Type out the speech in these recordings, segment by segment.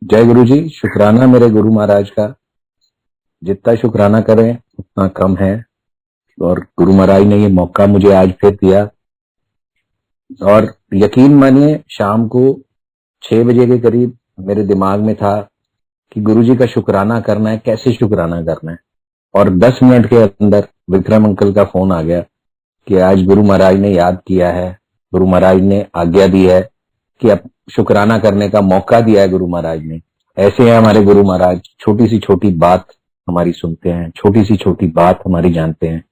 जय गुरु जी। शुक्राना मेरे गुरु महाराज का। जितना शुक्राना करें उतना कम है। और गुरु महाराज ने ये मौका मुझे आज फिर दिया। और यकीन मानिए, शाम को 6 बजे के करीब मेरे दिमाग में था कि गुरु जी का शुक्राना करना है, कैसे शुक्राना करना है। और 10 मिनट के अंदर विक्रम अंकल का फोन आ गया कि आज गुरु महाराज ने याद किया है, गुरु महाराज ने आज्ञा दी है कि अब शुक्राना करने का मौका दिया है गुरु महाराज ने। ऐसे हैं हमारे गुरु महाराज, छोटी सी छोटी बात हमारी सुनते हैं, छोटी सी छोटी बात हमारी जानते हैं।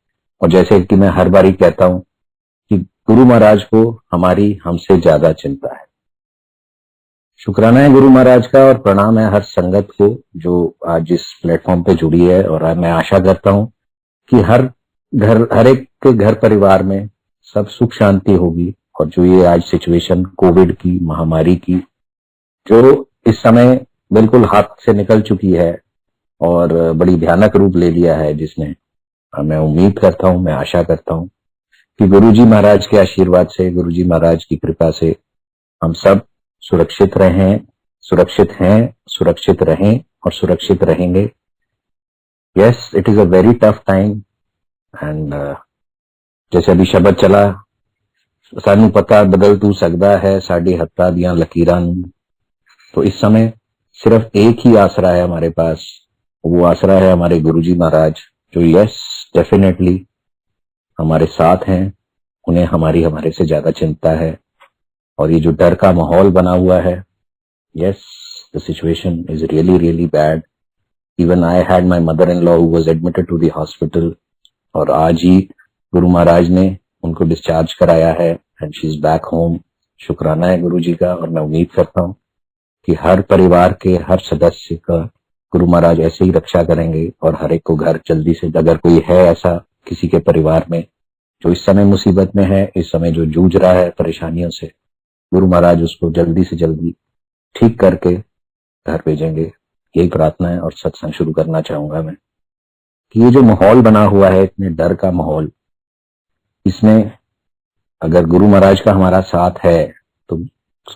और जैसे कि मैं हर बार ही कहता हूं कि गुरु महाराज को हमारी हमसे ज्यादा चिंता है। शुक्राना है गुरु महाराज का और प्रणाम है हर संगत को जो आज इस प्लेटफॉर्म पे जुड़ी है। और मैं आशा करता हूं कि हर एक के घर परिवार में सब सुख शांति होगी। और जो ये आज सिचुएशन कोविड की महामारी की, जो इस समय बिल्कुल हाथ से निकल चुकी है और बड़ी भयानक रूप ले लिया है, जिसमें मैं उम्मीद करता हूं, मैं आशा करता हूं कि गुरुजी महाराज के आशीर्वाद से, गुरुजी महाराज की कृपा से हम सब सुरक्षित रहें, सुरक्षित हैं, सुरक्षित रहें और सुरक्षित रहेंगे। Yes, it is a very tough time and जैसे अभी शब्द चला, सानू पता बदल तू सकदा है साडी हत्ता दियां लकीरां नूं। तो इस समय सिर्फ एक ही आसरा है हमारे पास, वो आसरा है हमारे गुरुजी महाराज, जो यस डेफिनेटली हमारे साथ हैं। उन्हें हमारे से ज्यादा चिंता है। और ये जो डर का माहौल बना हुआ है, yes the situation is really really bad. Even I had my mother in law who was admitted to the hospital, और आज ही गुरु महाराज ने उनको डिस्चार्ज कराया है and she is back home. शुक्राना है गुरु जी का। और मैं उम्मीद करता हूँ कि हर परिवार के हर सदस्य का गुरु महाराज ऐसे ही रक्षा करेंगे और हर एक को घर जल्दी से, अगर कोई है ऐसा किसी के परिवार में जो इस समय मुसीबत में है, इस समय जो जूझ रहा है परेशानियों से, गुरु महाराज उसको जल्दी से जल्दी ठीक करके घर भेजेंगे। यही प्रार्थना है। और सत्संग शुरू करना चाहूंगा मैं कि ये जो माहौल बना हुआ है, इतने डर का माहौल, इसमें अगर गुरु महाराज का हमारा साथ है तो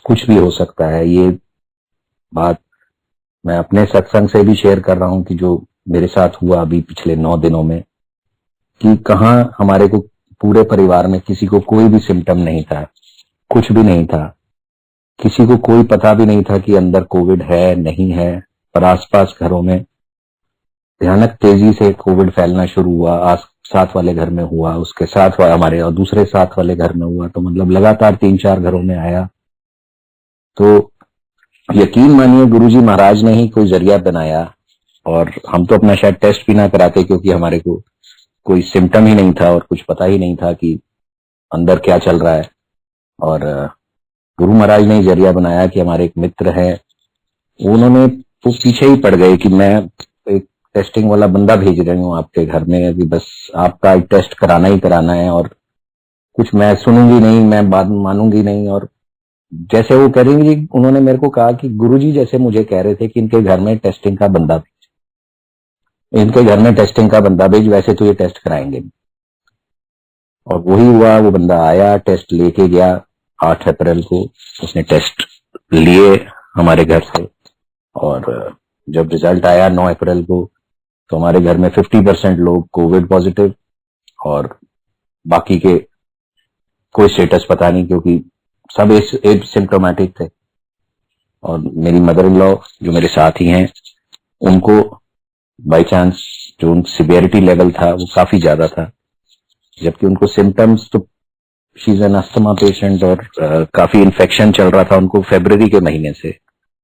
कुछ भी हो सकता है। ये बात मैं अपने सत्संग से भी शेयर कर रहा हूं कि जो मेरे साथ हुआ अभी पिछले 9 दिनों में, कि कहां हमारे को पूरे परिवार में किसी को कोई भी सिम्टम नहीं था, कुछ भी नहीं था, किसी को कोई पता भी नहीं था कि अंदर कोविड है नहीं है। पर आसपास घरों में भयानक तेजी से कोविड फैलना शुरू हुआ। साथ वाले घर में हुआ, उसके साथ हमारे और दूसरे साथ वाले घर में हुआ, तो मतलब लगातार 3-4 घरों में आया। तो यकीन मानिए गुरुजी महाराज ने ही कोई जरिया बनाया। और हम तो अपना शायद टेस्ट भी ना कराते, क्योंकि हमारे को कोई सिम्टम ही नहीं था और कुछ पता ही नहीं था कि अंदर क्या चल रहा है। और गुरु महाराज ने जरिया बनाया कि हमारे एक मित्र है, उन्होंने तो पीछे ही पड़ गए कि मैं एक टेस्टिंग वाला बंदा भेज रही हूँ आपके घर में, अभी बस आपका टेस्ट कराना ही कराना है और कुछ मैं सुनूंगी नहीं, मैं बात मानूंगी नहीं। और जैसे वो करेंगे, उन्होंने मेरे को कहा कि गुरुजी जैसे मुझे कह रहे थे कि इनके घर में टेस्टिंग का बंदा भेज, इनके घर में टेस्टिंग का बंदा भेज, वैसे तो ये टेस्ट कराएंगे। और वही हुआ, वो बंदा आया, टेस्ट लेके गया 8 अप्रैल को। उसने टेस्ट लिए हमारे घर से, और जब रिजल्ट आया 9 अप्रैल को, तो हमारे घर में 50% लोग कोविड पॉजिटिव और बाकी के कोई स्टेटस पता नहीं, क्योंकि सब एसिम्प्टोमेटिक थे। और मेरी मदर इन लॉ जो मेरे साथ ही हैं, उनको बाय चांस जो सिवियरिटी लेवल था वो काफी ज्यादा था, जबकि उनको सिम्टम्स तो she is an asthma patient और काफी इन्फेक्शन चल रहा था उनको फरवरी के महीने से।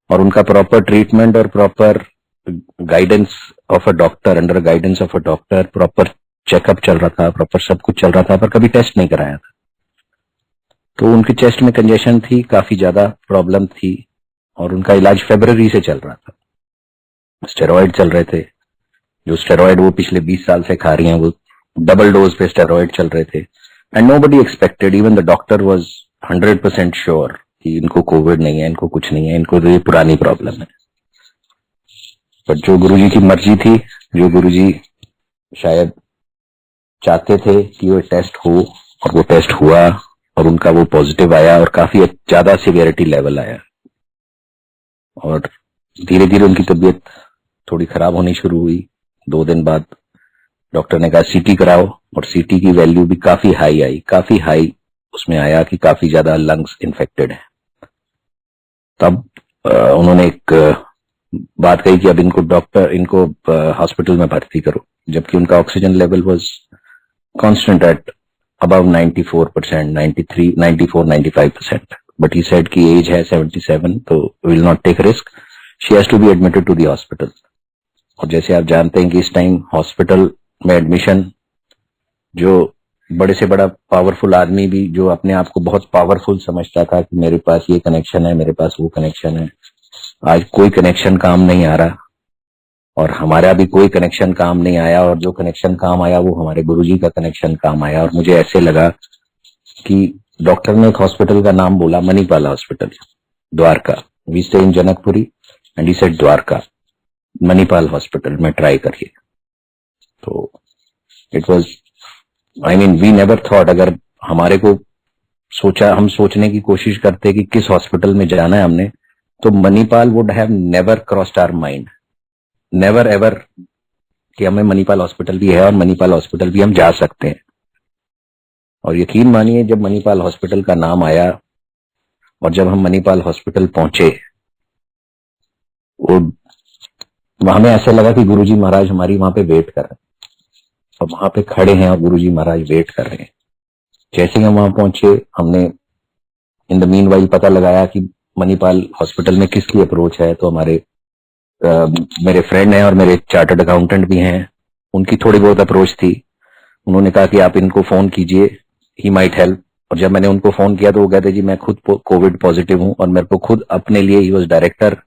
और उनका प्रॉपर ट्रीटमेंट और proper guidance of a doctor, under guidance of a doctor, proper checkup चल रहा था, प्रॉपर सब कुछ चल रहा था, पर कभी टेस्ट नहीं कराया था। तो उनके चेस्ट में कंजेशन थी, काफी ज्यादा प्रॉब्लम थी, और उनका इलाज फरवरी से चल रहा था। स्टेरॉइड चल रहे थे, जो स्टेरॉइड वो पिछले 20 साल से खा रही हैं, वो डबल डोज पे स्टेरॉइड चल रहे थे। And nobody expected, even the doctor was 100% sure कि इनको कोविड नहीं है, इनको कुछ नहीं है, इनको तो ये पुरानी प्रॉब्लम है। पर जो गुरुजी की मर्जी थी, जो गुरुजी शायद चाहते थे कि वो टेस्ट हो, और वो टेस्ट हुआ और उनका वो पॉजिटिव आया और काफी ज्यादा सिवियरिटी लेवल आया। और धीरे धीरे उनकी तबीयत थोड़ी खराब होनी शुरू हुई। 2 दिन बाद डॉक्टर ने कहा सीटी कराओ, और सीटी की वैल्यू भी काफी हाई आई, काफी हाई उसमें आया कि काफी ज्यादा लंग्स इन्फेक्टेड है। तब उन्होंने एक बात कही कि अब इनको हॉस्पिटल में भर्ती करो, जबकि उनका oxygen level was constant at above 94%, 93, 94, 95%। But he said कि एज है 77, तो will not take risk, she has to be admitted to the hospital. और जैसे आप जानते हैं कि इस टाइम हॉस्पिटल में एडमिशन, जो बड़े से बड़ा पावरफुल आदमी भी जो अपने आप को बहुत पावरफुल समझता था कि मेरे पास ये कनेक्शन है, मेरे पास वो कनेक्शन है, आज कोई कनेक्शन काम नहीं आ रहा। और हमारा भी कोई कनेक्शन काम नहीं आया, और जो कनेक्शन काम आया वो हमारे गुरुजी का कनेक्शन काम आया। और मुझे ऐसे लगा कि डॉक्टर ने एक हॉस्पिटल का नाम बोला, Manipal hospital, Dwarka. We stay in Janakpuri and he said Dwarka, Manipal hospital में ट्राई करिए। तो it was, I mean we never thought, अगर हमारे को हम सोचने की कोशिश करते कि किस हॉस्पिटल में जाना है हमने, तो Manipal would have never crossed our mind, never ever, कि हमें मणिपाल हॉस्पिटल भी है और मणिपाल हॉस्पिटल भी हम जा सकते हैं। और यकीन मानिए, जब मणिपाल हॉस्पिटल का नाम आया और जब हम मणिपाल हॉस्पिटल पहुंचे, वो हमें ऐसा लगा कि गुरुजी महाराज हमारी वहां पे वेट कर रहे हैं, और वहां पे खड़े हैं और गुरुजी महाराज वेट कर रहे हैं। जैसे ही हम वहां पहुंचे, हमने इन द मीन वाइल पता लगाया कि मणिपाल हॉस्पिटल में किसकी अप्रोच है। तो मेरे फ्रेंड हैं और मेरे चार्टर्ड अकाउंटेंट भी हैं, उनकी थोड़ी बहुत अप्रोच थी। उन्होंने कहा कि आप इनको फोन कीजिए, ही माइट हेल्प। और जब मैंने उनको फोन किया तो वो कहते जी मैं खुद कोविड पॉजिटिव हूं, और मेरे को खुद अपने लिए, he was director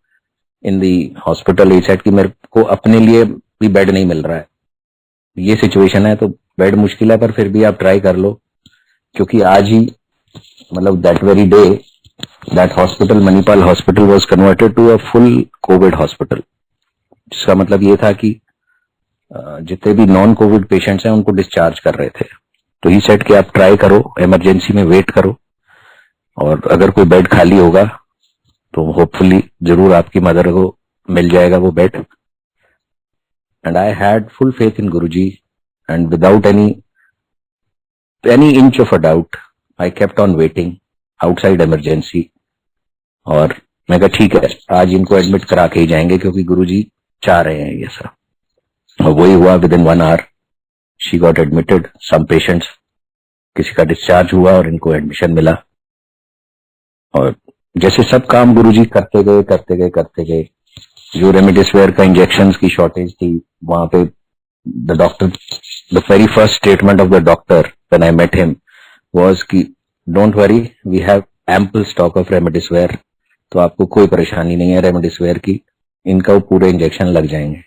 in the hospital, he said कि मेरे को अपने लिए भी बेड नहीं मिल रहा है, ये सिचुएशन है, तो बेड मुश्किल है, पर फिर भी आप ट्राई कर लो। क्योंकि आज ही, मतलब that very day, that hospital, Manipal hospital was converted to a full Covid hospital. जिसका मतलब ये था कि जितने भी नॉन कोविड पेशेंट्स हैं उनको डिस्चार्ज कर रहे थे। तो ही सेड कि आप ट्राई करो, इमरजेंसी में वेट करो, और अगर कोई बेड खाली होगा तो होपफुली जरूर आपकी मदर को मिल जाएगा वो bed. And I had full faith in Guruji, and without any inch of a doubt I kept on waiting outside emergency. और मैं कहा ठीक है, आज इनको एडमिट करा के ही जाएंगे, क्योंकि गुरुजी चाह रहे हैं ये सब। और वही हुआ, within 1 hour she got admitted. Some patients, किसी का डिस्चार्ज हुआ और इनको एडमिशन मिला। और जैसे सब काम गुरुजी करते गए, जो रेमडेसिविर का इंजेक्शन की शॉर्टेज थी, वहां पे the very first statement of the doctor when I met him was कि don't worry, we have ample stock of remdesivir, तो आपको कोई परेशानी नहीं है रेमडेसिविर की, इनका वो पूरे इंजेक्शन लग जाएंगे।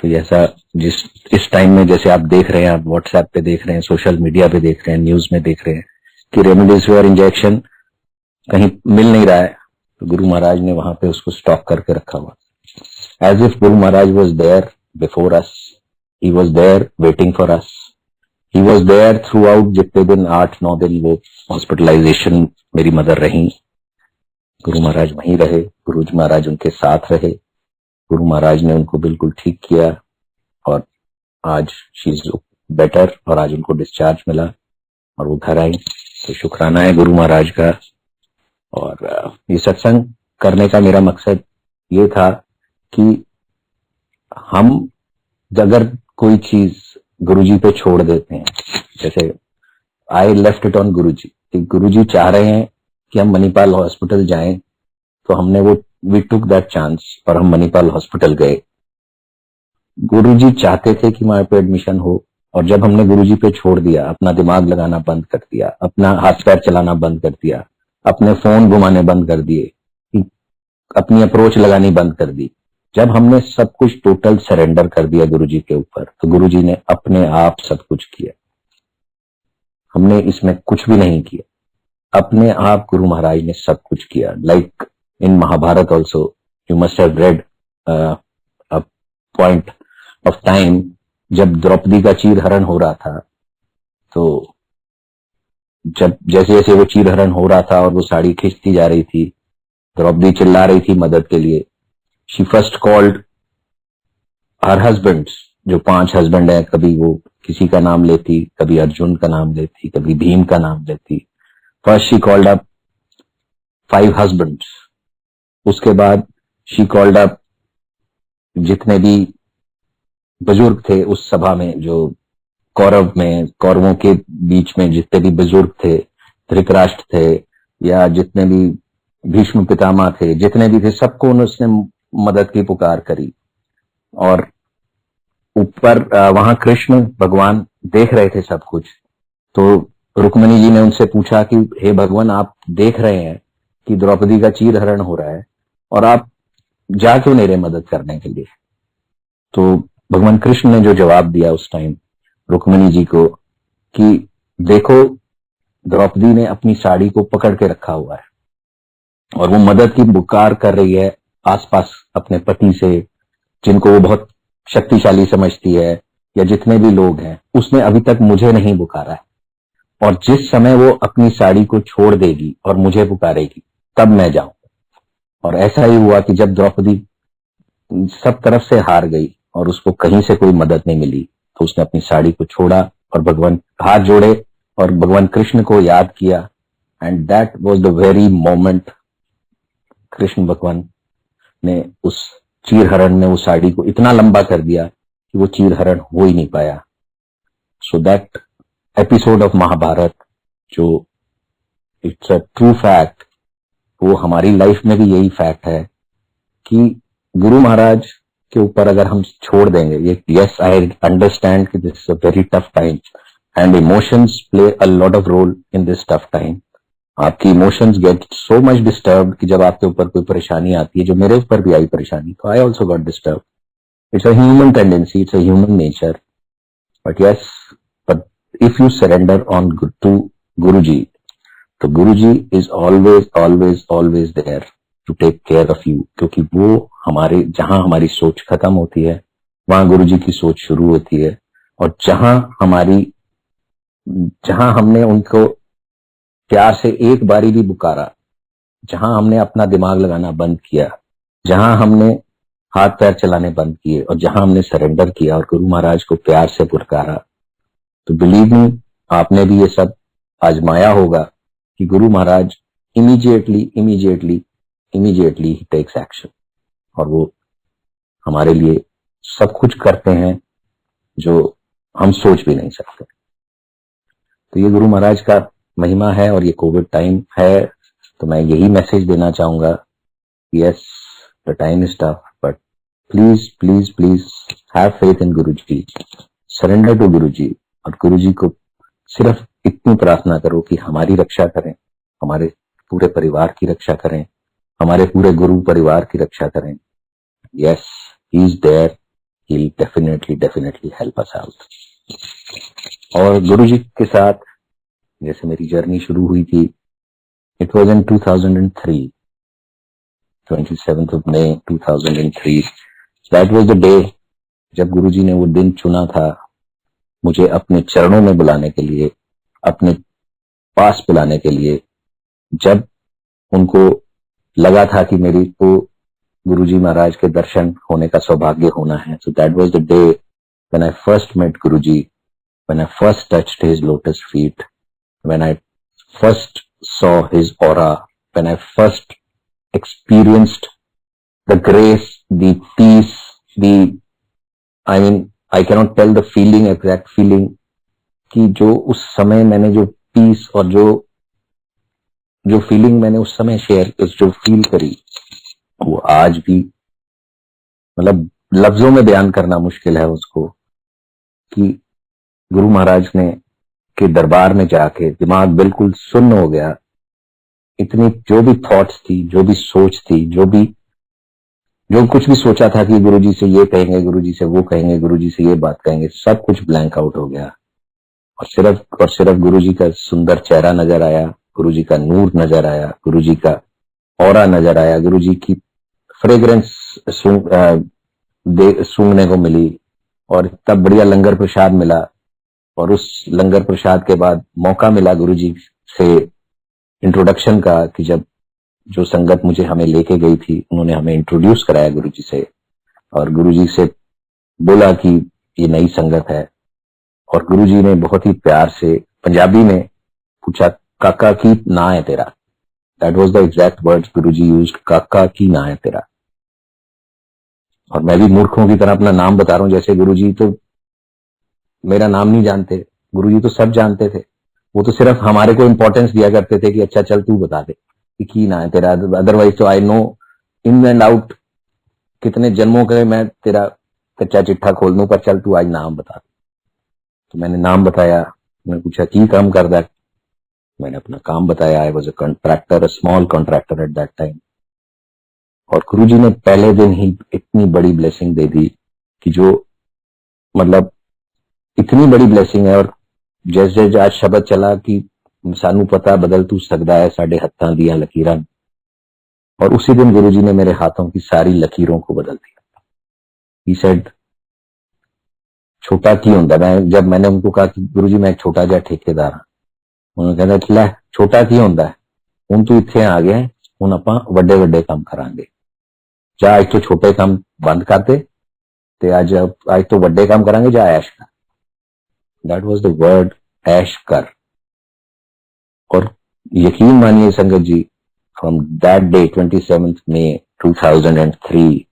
तो जैसा इस टाइम में जैसे आप देख रहे हैं, आप व्हाट्सएप पे देख रहे हैं, सोशल मीडिया पे देख रहे हैं, न्यूज में देख रहे हैं कि रेमडेसिविर इंजेक्शन कहीं मिल नहीं रहा है, तो गुरु महाराज ने वहां पे उसको स्टॉक करके रखा हुआ, as if Guru Maharaj was there before us, he was there waiting for us, he was there throughout. जितने दिन 8-9 दिन वो हॉस्पिटलाइजेशन मेरी मदर रही, गुरु महाराज वहीं रहे, गुरु महाराज उनके साथ रहे, गुरु महाराज ने उनको बिल्कुल ठीक किया, और आज शी इज बेटर, और आज उनको डिस्चार्ज मिला और वो घर आई। तो शुक्राना है गुरु महाराज का। और ये सत्संग करने का मेरा मकसद ये था कि हम अगर कोई चीज गुरुजी पे छोड़ देते हैं, जैसे आई लेफ्ट इट ऑन गुरुजी, कि गुरुजी चाह रहे हैं कि हम मणिपाल हॉस्पिटल जाएं, तो हमने वी टुक दैट चांस और हम मणिपाल हॉस्पिटल गए। गुरुजी चाहते थे कि वहां पे एडमिशन हो, और जब हमने गुरुजी पे छोड़ दिया, अपना दिमाग लगाना बंद कर दिया, अपना हाथ पैर चलाना बंद कर दिया, अपने फोन घुमाने बंद कर दिए, अपनी अप्रोच लगानी बंद कर दी, जब हमने सब कुछ टोटल सरेंडर कर दिया गुरुजी के ऊपर, तो गुरुजी ने अपने आप सब कुछ किया। हमने इसमें कुछ भी नहीं किया, अपने आप गुरु महाराज ने सब कुछ किया। Like in Mahabharata also, you must have read a point of time जब द्रौपदी का चीरहरण हो रहा था, तो जब जैसे जैसे वो चीरहरण हो रहा था और वो साड़ी खींचती जा रही थी, द्रौपदी चिल्ला रही थी मदद के लिए। She first called her husband's, जो 5 हस्बैंड हैं, कभी वो किसी का नाम लेती, कभी अर्जुन का नाम लेती, कभी भीम का नाम लेती। First she called up 5 husbands, उसके बाद शी कॉल्ड अप जितने भी बुजुर्ग थे उस सभा में, जो कौरवों के बीच में जितने भी बुजुर्ग थे, धृतराष्ट्र थे या जितने भी भीष्म पितामह थे, जितने भी थे, सबको उसने मदद की पुकार करी। और ऊपर वहां कृष्ण भगवान देख रहे थे सब कुछ। तो रुक्मिणी जी ने उनसे पूछा कि हे भगवान, आप देख रहे हैं कि द्रौपदी का चीरहरण हो रहा है और आप जा क्यों नहीं रहे मदद करने के लिए? तो भगवान कृष्ण ने जो जवाब दिया उस टाइम रुक्मिणी जी को कि देखो, द्रौपदी ने अपनी साड़ी को पकड़ के रखा हुआ है और वो मदद की पुकार कर रही है आसपास अपने पति से, जिनको वो बहुत शक्तिशाली समझती है, या जितने भी लोग हैं। उसने अभी तक मुझे नहीं पुकारा है, और जिस समय वो अपनी साड़ी को छोड़ देगी और मुझे पुकारेगी तब मैं जाऊं। और ऐसा ही हुआ कि जब द्रौपदी सब तरफ से हार गई और उसको कहीं से कोई मदद नहीं मिली, तो उसने अपनी साड़ी को छोड़ा और भगवान हाथ जोड़े और भगवान कृष्ण को याद किया। And that was the very moment Krishna भगवान ने उस चीरहरण में उस साड़ी को इतना लंबा कर दिया कि वो चीरहरण हो ही नहीं पाया। So that episode of Mahabharata, जो इट्स अ ट्रू फैक्ट, वो हमारी लाइफ में भी यही फैक्ट है कि गुरु महाराज के ऊपर अगर हम छोड़ देंगे, ये यस आई अंडरस्टैंड कि this is a very tough time and emotions play a lot of role in this tough time. आपकी emotions get so much disturb कि जब आपके ऊपर कोई परेशानी आती है, जो मेरे ऊपर भी आई परेशानी, तो I also got disturb. It's a human tendency, it's a human nature, but yes, but if you surrender on to Guru ji, तो Guru ji is always always always there to take care of you, क्योंकि वो हमारे, जहां हमारी सोच खत्म होती है वहां गुरु जी की सोच शुरू होती है। और जहां हमने उनको प्यार से एक बारी भी पुकारा, जहां हमने अपना दिमाग लगाना बंद किया, जहां हमने हाथ पैर चलाने बंद किए और जहां हमने सरेंडर किया और गुरु महाराज को प्यार से पुकारा, तो बिलीव मी, आपने भी ये सब आजमाया होगा कि गुरु महाराज इमीडिएटली ही टेक्स एक्शन, और वो हमारे लिए सब कुछ करते हैं जो हम सोच भी नहीं सकते। तो ये गुरु महाराज का महिमा है और ये कोविड टाइम है, तो मैं यही मैसेज देना चाहूंगा, yes the time is tough, but please please please have faith in Guru ji, surrender to Guru जी, और गुरु जी को सिर्फ इतनी प्रार्थना करो कि हमारी रक्षा करें, हमारे पूरे परिवार की रक्षा करें, हमारे पूरे गुरु परिवार की रक्षा करें। Yes, he is there, he will definitely help us out. और गुरु जी के साथ जैसे मेरी जर्नी शुरू हुई थी, it was in 2003, 27th of May 2003, that was the day जब गुरु जी ने वो दिन चुना था मुझे अपने चरणों में बुलाने के लिए, अपने पास बुलाने के लिए, जब उनको लगा था कि मेरी को गुरु जी महाराज के दर्शन होने का सौभाग्य होना है। So that was the day when I first met Guru ji, when I first touched his lotus feet, when I first saw his aura, when I first experienced the grace, the peace, I cannot tell the feeling, exact feeling, कि जो उस समय मैंने जो piece और जो feeling मैंने उस समय जो फील करी, वो आज भी मतलब लफ्जों में बयान करना मुश्किल है उसको, कि गुरु महाराज ने के दरबार में जाके दिमाग बिल्कुल सुन्न हो गया। इतनी जो भी थॉट्स थी, जो भी सोच थी, जो कुछ भी सोचा था कि गुरुजी से ये कहेंगे, गुरुजी से वो कहेंगे, गुरुजी से ये बात कहेंगे, सब कुछ ब्लैंक आउट हो गया और सिर्फ गुरुजी का सुंदर चेहरा नजर आया, गुरुजी का नूर नजर आया, गुरुजी का ऑरा नजर आया, गुरुजी की फ्रेग्रेंस सूंघने को मिली और इतना बढ़िया लंगर प्रसाद मिला। और उस लंगर प्रसाद के बाद मौका मिला गुरुजी से इंट्रोडक्शन का, कि जब जो संगत मुझे हमें लेके गई थी, उन्होंने हमें इंट्रोड्यूस कराया गुरुजी से, और गुरुजी से बोला कि ये नई संगत है, और गुरुजी ने बहुत ही प्यार से पंजाबी में पूछा, काका की ना है तेरा। That was the exact words Guruji used, काका की ना है तेरा। और मैं भी मूर्खों की तरह अपना नाम बता रहा हूं, जैसे गुरुजी तो मेरा नाम नहीं जानते, गुरुजी तो सब जानते थे। वो तो सिर्फ हमारे को इंपॉर्टेंस दिया करते थे कि अच्छा चल तू बता दे कि की ना है तेरा। अदरवाइज तो I know in and out कितने जन्मों के मैं तेरा कच्चा चिट्ठा खोल दूं, पर चल तू आज नाम बता दे। तो मैंने नाम बताया। मैंने पूछा की काम करदा है? मैंने अपना काम बताया। I was a contractor, a small contractor at that time. और गुरुजी ने पहले दिन ही इतनी बड़ी ब्लेसिंग दे दी कि जो मतलब इतनी बड़ी ब्लेसिंग है। और जैसे आज शब्द चला कि सानू पता बदल तू सकदा है साडे हत्थां दियां लकीरां, और उसी दिन गुरुजी ने मेरे हाथों की सारी लकीरों को बदल दिया। ही सेड छोटा की हुंदा। जब मैंने उनको कहा कि गुरुजी मैं एक छोटा जिहा ठेकेदार हाँ, उन्होंने कहना लै छोटा की हुंदा है, हुण तू इत्थे आ गया, हुण आपां वड्डे वड्डे काम करांगे। जा अज तो छोटे काम बंद कर दे ते अज तो वड्डे काम करांगे, जा ऐश कर। दैट वाज द वर्ड, ऐश कर। और यकीन मानिए Sangat ji, from that day 27 May 2003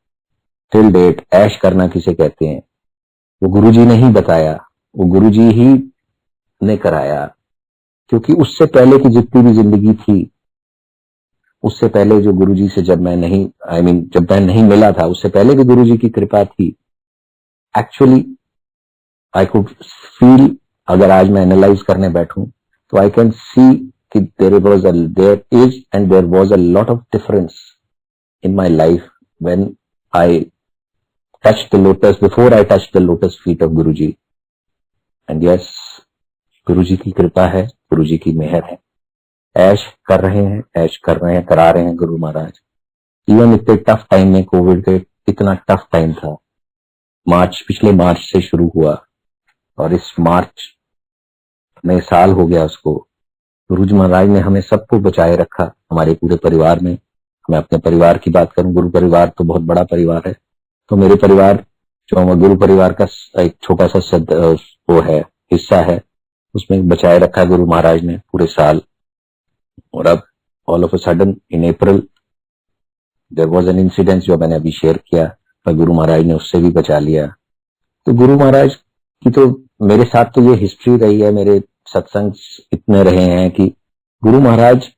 till date, ऐश करना किसे कहते हैं वो गुरुजी ने ही बताया, वो गुरुजी ही ने कराया। क्योंकि उससे पहले की जितनी भी जिंदगी थी, उससे पहले जो गुरुजी से जब मैं नहीं जब मैं नहीं मिला था, उससे पहले भी गुरुजी की कृपा थी। एक्चुअली आई कुड फील, अगर आज मैं एनालाइज करने बैठूं तो आई कैन सी कि there is and there was a lot of difference in my life when I touched the lotus, before I touched the lotus feet of Guruji. And yes, गुरुजी की कृपा है, गुरुजी की मेहर है। ऐश कर रहे हैं, ऐश कर रहे हैं, करा रहे हैं गुरु महाराज। इवन इतने टफ टाइम में, कोविड के इतना टफ टाइम था, पिछले मार्च से शुरू हुआ और इस मार्च में साल हो गया उसको। गुरुजी महाराज ने हमें सबको बचाए रखा, हमारे पूरे परिवार में। मैं अपने परिवार की बात करूं, गुरु परिवार तो बहुत बड़ा परिवार है, तो मेरे परिवार जो गुरु परिवार का एक छोटा सा वो है, हिस्सा है, उसमें बचाए रखा गुरु महाराज ने पूरे साल। और अब all of a sudden in April there was an incident जो मैंने अभी शेयर किया, पर गुरु महाराज ने उससे भी बचा लिया। तो गुरु महाराज की तो मेरे साथ तो ये हिस्ट्री रही है, मेरे सत्संग इतने रहे हैं कि गुरु महाराज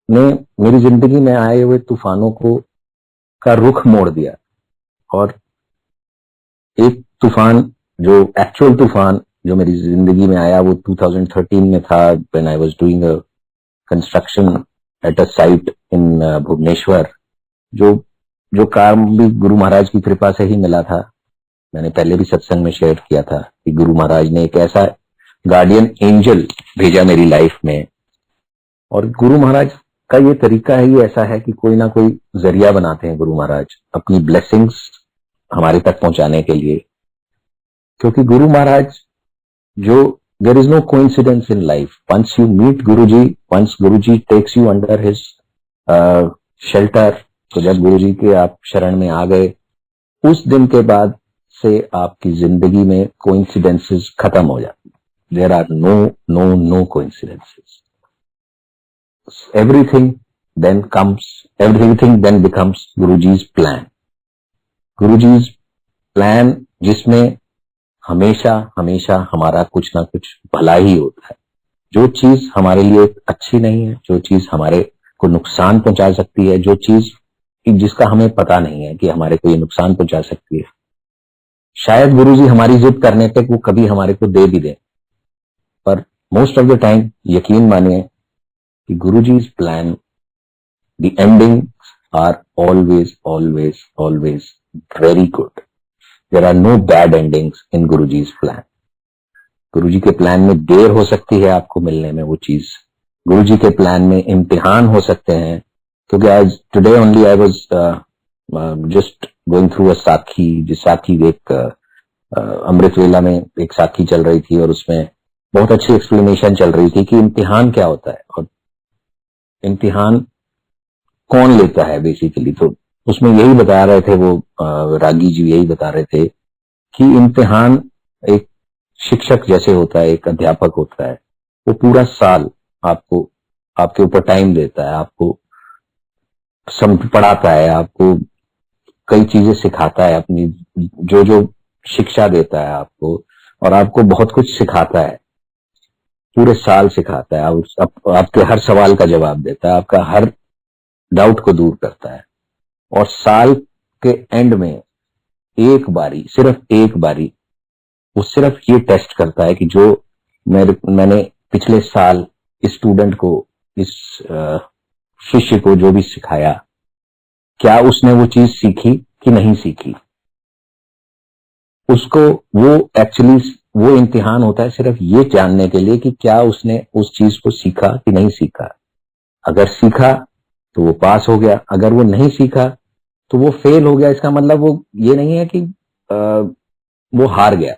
ने मेरी जिंदगी में आए हुए तूफानों को का रुख मोड़ दिया। और एक तूफान, जो एक्चुअल तूफान जो मेरी जिंदगी में आया, वो 2013 में था, when I was doing a construction at a site in Bhubaneswar. जो काम भी गुरु महाराज की कृपा से ही मिला था। मैंने पहले भी सत्संग में शेयर किया था कि गुरु महाराज ने एक ऐसा गार्डियन एंजल भेजा मेरी लाइफ में। और गुरु महाराज का ये तरीका ही ऐसा है कि कोई ना कोई जरिया बनाते हैं गुरु महाराज अपनी ब्लेसिंग्स हमारे तक पहुंचाने के लिए। क्योंकि गुरु महाराज जो, there is no coincidence in life. Once you meet Guruji, once Guruji takes you under his shelter, तो जब गुरुजी के आप शरण में आ गए, उस दिन के बाद से आपकी जिंदगी में कोइंसिडेंसेस खत्म हो जाती। There are no coincidences. everything everything then becomes Guruji's plan. Guruji's plan जिसमें हमेशा हमेशा हमारा कुछ ना कुछ भला ही होता है। जो चीज हमारे लिए अच्छी नहीं है, जो चीज हमारे को नुकसान पहुंचा सकती है, जो चीज जिसका हमें पता नहीं है कि हमारे को ये नुकसान पहुंचा सकती है, शायद गुरुजी हमारी जिद करने पे वो कभी हमारे को दे भी दे। पर मोस्ट ऑफ द टाइम यकीन मानिए कि Guruji's plan, the endings are always very good. There are no bad endings in Guruji's plan. गुरुजी के प्लान में देर हो सकती है आपको मिलने में वो चीज, गुरुजी के प्लान में इम्तिहान हो सकते हैं। क्योंकि आज today only I was just going through a साखी, जिस साखी एक अमृत वेला में एक साखी चल रही थी और उसमें बहुत अच्छी एक्सप्लेनेशन चल रही थी कि इम्तिहान क्या होता है। और इम्तिहान कौन लेता है बेसिकली। तो उसमें यही बता रहे थे वो रागी जी यही बता रहे थे कि इम्तिहान एक शिक्षक जैसे होता है, एक अध्यापक होता है, वो पूरा साल आपको आपके ऊपर टाइम देता है, आपको पढ़ाता है, आपको कई चीजें सिखाता है, अपनी जो जो शिक्षा देता है आपको, और आपको बहुत कुछ सिखाता है, पूरे साल सिखाता है। आपके हर सवाल का जवाब देता है, आपका हर डाउट को दूर करता है। और साल के एंड में एक बारी, सिर्फ एक बारी, वो सिर्फ ये टेस्ट करता है कि जो मैंने पिछले साल इस स्टूडेंट को, इस शिष्य को जो भी सिखाया, क्या उसने वो चीज सीखी कि नहीं सीखी। उसको वो एक्चुअली वो इम्तिहान होता है सिर्फ ये जानने के लिए कि क्या उसने उस चीज को सीखा कि नहीं सीखा। अगर सीखा तो वो पास हो गया, अगर वो नहीं सीखा तो वो फेल हो गया। इसका मतलब वो ये नहीं है कि वो हार गया,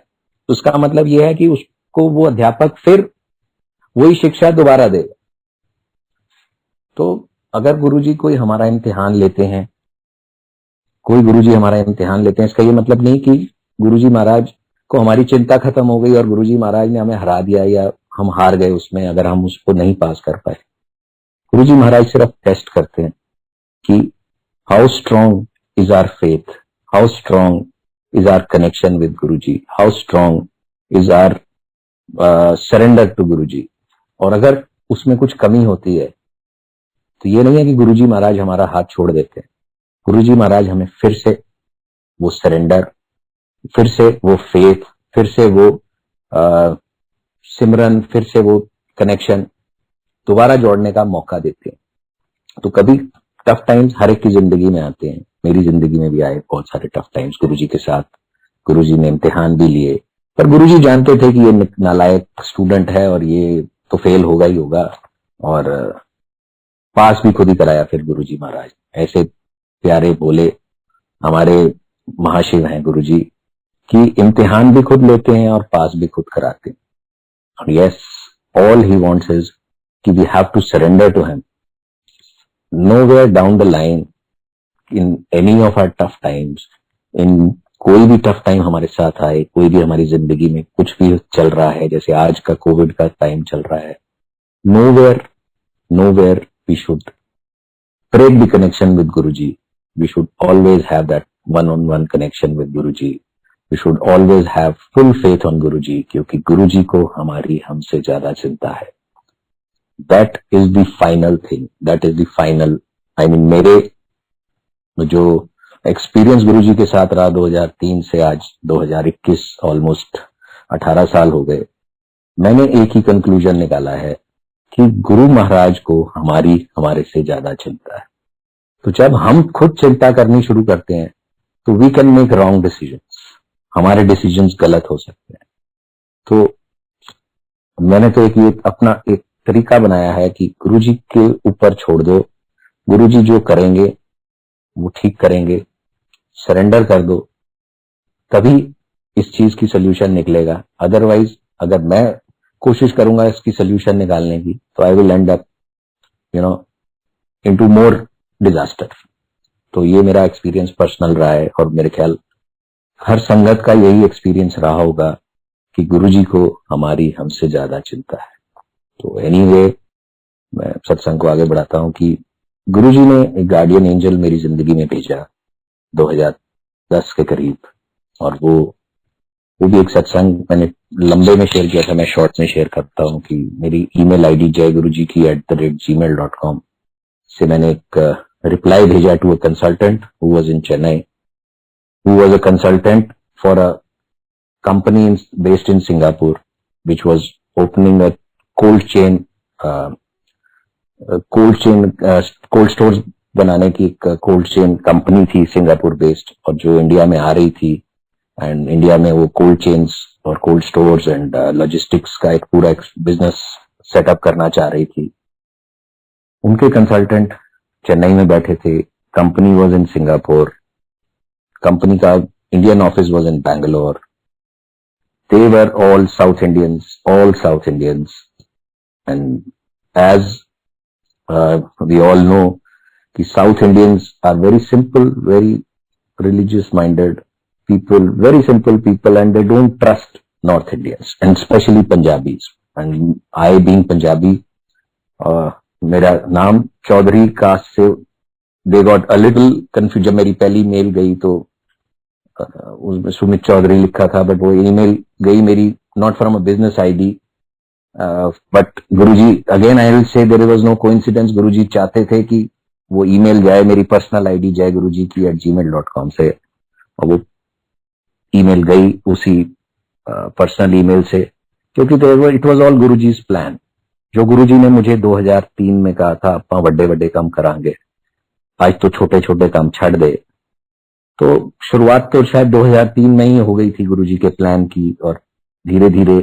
उसका मतलब ये है कि उसको वो अध्यापक फिर वही शिक्षा दोबारा देगा। तो अगर गुरुजी कोई हमारा इम्तिहान लेते हैं, कोई गुरुजी हमारा इम्तिहान लेते हैं, इसका ये मतलब नहीं कि गुरुजी महाराज को हमारी चिंता खत्म हो गई और गुरुजी महाराज ने हमें हरा दिया या हम हार गए उसमें अगर हम उसको नहीं पास कर पाए। गुरुजी महाराज सिर्फ टेस्ट करते हैं कि how strong is our faith, how strong is our connection with Guruji, how strong is our surrender to Guruji. और अगर उसमें कुछ कमी होती है तो ये नहीं है कि गुरुजी महाराज हमारा हाथ छोड़ देते हैं। गुरुजी महाराज हमें फिर से वो सरेंडर, फिर से वो फेथ, फिर से वो सिमरन, फिर से वो कनेक्शन दोबारा जोड़ने का मौका देते हैं। तो कभी टफ टाइम्स हर एक की जिंदगी में आते हैं, मेरी जिंदगी में भी आए बहुत सारे टफ टाइम्स गुरुजी के साथ। गुरुजी ने इम्तिहान भी लिए, पर गुरुजी जानते थे कि ये नालायक स्टूडेंट है और ये तो फेल होगा ही होगा, और पास भी खुद ही कराया फिर गुरुजी महाराज। ऐसे प्यारे बोले हमारे महाशिव हैं गुरुजी कि इम्तिहान भी खुद लेते हैं और पास भी खुद कराते हैं। और yes, all he wants is कि we have to surrender to him. Nowhere down the line in any of our tough times, in कोई भी टफ टाइम हमारे साथ आए, कोई भी हमारी जिंदगी में कुछ भी चल रहा है, जैसे आज का कोविड का टाइम चल रहा है, nowhere we should break the connection with Guruji. We should always have that one-on-one connection with Guruji. We should always have full faith on Guruji, क्योंकि गुरुजी को हमारी हमसे ज्यादा चिंता है। That is the final thing. That is the final. I mean, मेरे जो experience गुरुजी के साथ रहा 2003 से आज 2021, ऑलमोस्ट 18 साल हो गए, मैंने एक ही कंक्लूजन निकाला है कि गुरु महाराज को हमारे से ज्यादा चिंता है। तो जब हम खुद चिंता करनी शुरू करते हैं तो we can make wrong decisions, हमारे डिसीजंस गलत हो सकते हैं। तो मैंने तो ये अपना एक तरीका बनाया है कि गुरुजी के ऊपर छोड़ दो, गुरुजी जो करेंगे वो ठीक करेंगे, सरेंडर कर दो, तभी इस चीज की सोल्यूशन निकलेगा। अदरवाइज अगर मैं कोशिश करूंगा इसकी सोल्यूशन निकालने की तो I will and up into more disaster. तो ये मेरा एक्सपीरियंस पर्सनल रहा है और मेरे ख्याल हर संगत का यही एक्सपीरियंस रहा होगा कि गुरुजी को हमारी हमसे ज्यादा चिंता है। तो एनीवे, मैं सत्संग को आगे बढ़ाता हूं कि गुरुजी ने एक गार्डियन एंजल मेरी जिंदगी में भेजा 2010 के करीब, और वो भी एक सत्संग मैंने लंबे में शेयर किया था, मैं शॉर्ट में शेयर करता हूं कि मेरी ईमेल आईडी jayguruji@gmail.com से मैंने एक रिप्लाई भेजा to a consultant who was in Chennai, who was a consultant for a company based in Singapore which was opening a cold stores बनाने की एक कोल्ड चेन कंपनी थी सिंगापुर बेस्ड, और जो इंडिया में आ रही थी, एंड इंडिया में वो कोल्ड चेन्स और कोल्ड स्टोर्स एंड लॉजिस्टिक्स का एक पूरा बिजनेस सेटअप करना चाह रही थी। उनके कंसल्टेंट चेन्नई में बैठे थे, company was in Singapore, company का Indian office was in Bangalore. They were all South Indians, and as we all know कि South Indians are very simple, very religious minded people, very simple people, and they don't trust North Indians, and especially Punjabis. And I being Punjabi, मेरा नाम Chaudhary cast से they got a little confused. जब मेरी पहली mail गई तो उसमें सुमित चौधरी लिखा था, बट वो ईमेल गई मेरी not from a business ID, but Guruji, again I will say there was no coincidence. गुरुजी चाहते थे कि वो ईमेल जाए मेरी पर्सनल आईडी jayguruji@gmail.com से, और वो ईमेल गई उसी पर्सनल ईमेल से, क्योंकि it was all Guruji's plan. जो गुरुजी ने मुझे 2003 में कहा था अपना बड़े बड़े काम करांगे, आज तो छोटे छोटे काम छड़ दे. तो शुरुआत तो शायद 2003 में ही हो गई थी गुरुजी के प्लान की, और धीरे धीरे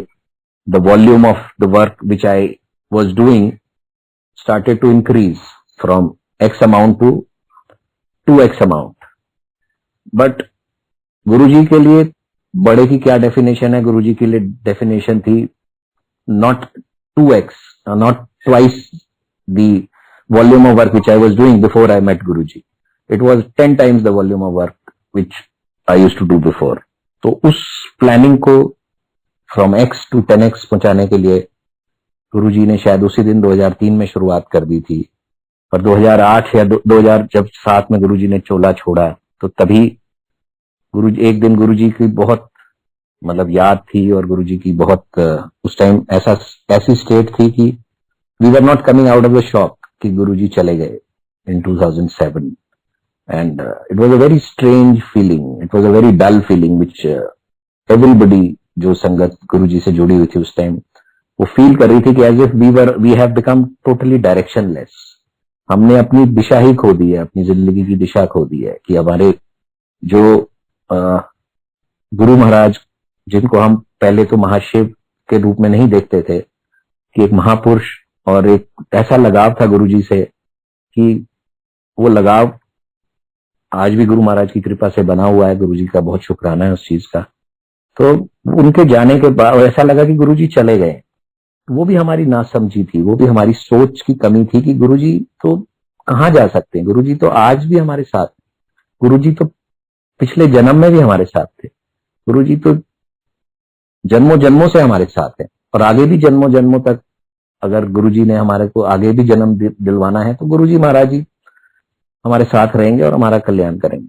the volume of the work which I was doing started to increase from X amount to 2x amount. But Guruji के लिए बड़े की क्या डेफिनेशन है? गुरुजी के लिए डेफिनेशन थी not 2x, not twice the volume of work which I was doing before I met Guruji. It was 10 times the volume of work which I used to do before. तो उस प्लानिंग को from x to 10x पहुंचाने के लिए गुरुजी ने शायद उसी दिन 2003 में शुरुआत कर दी थी. और 2008 या 2007 में गुरुजी ने चोला छोड़ा, तो तभी गुरुजी, एक दिन गुरुजी की बहुत मतलब याद थी, और गुरुजी की बहुत उस टाइम ऐसी स्टेट थी कि we were not coming out of the shock कि गुरुजी चले गए in 2007. And it was a very strange feeling, it was a very dull feeling which everybody जो संगत गुरुजी से जुड़ी हुई थी उस टाइम, वो फील कर रही थी कि as if we have become totally directionless. हमने अपनी दिशा ही खो दी है, अपनी जिंदगी की दिशा खो दी है. कि हमारे जो गुरु महाराज, जिनको हम पहले तो महाशिव के रूप में नहीं देखते थे, कि एक महापुरुष और एक ऐसा लगाव था गुरुजी से कि वो लगाव आज भी गुरु महाराज की कृपा से बना हुआ है. गुरुजी का बहुत शुक्राना है उस चीज का. तो उनके जाने के बाद ऐसा लगा कि गुरुजी चले गए. वो भी हमारी नासमझी थी, वो भी हमारी सोच की कमी थी कि गुरुजी तो कहाँ जा सकते हैं. गुरुजी तो आज भी हमारे साथ, गुरुजी तो पिछले जन्म में भी हमारे साथ थे, गुरुजी तो जन्मों जन्मों से हमारे साथ है, और आगे भी जन्मों जन्मों तक अगर गुरुजी ने हमारे को आगे भी जन्म दिलवाना है तो गुरुजी महाराज जी हमारे साथ रहेंगे और हमारा कल्याण करेंगे.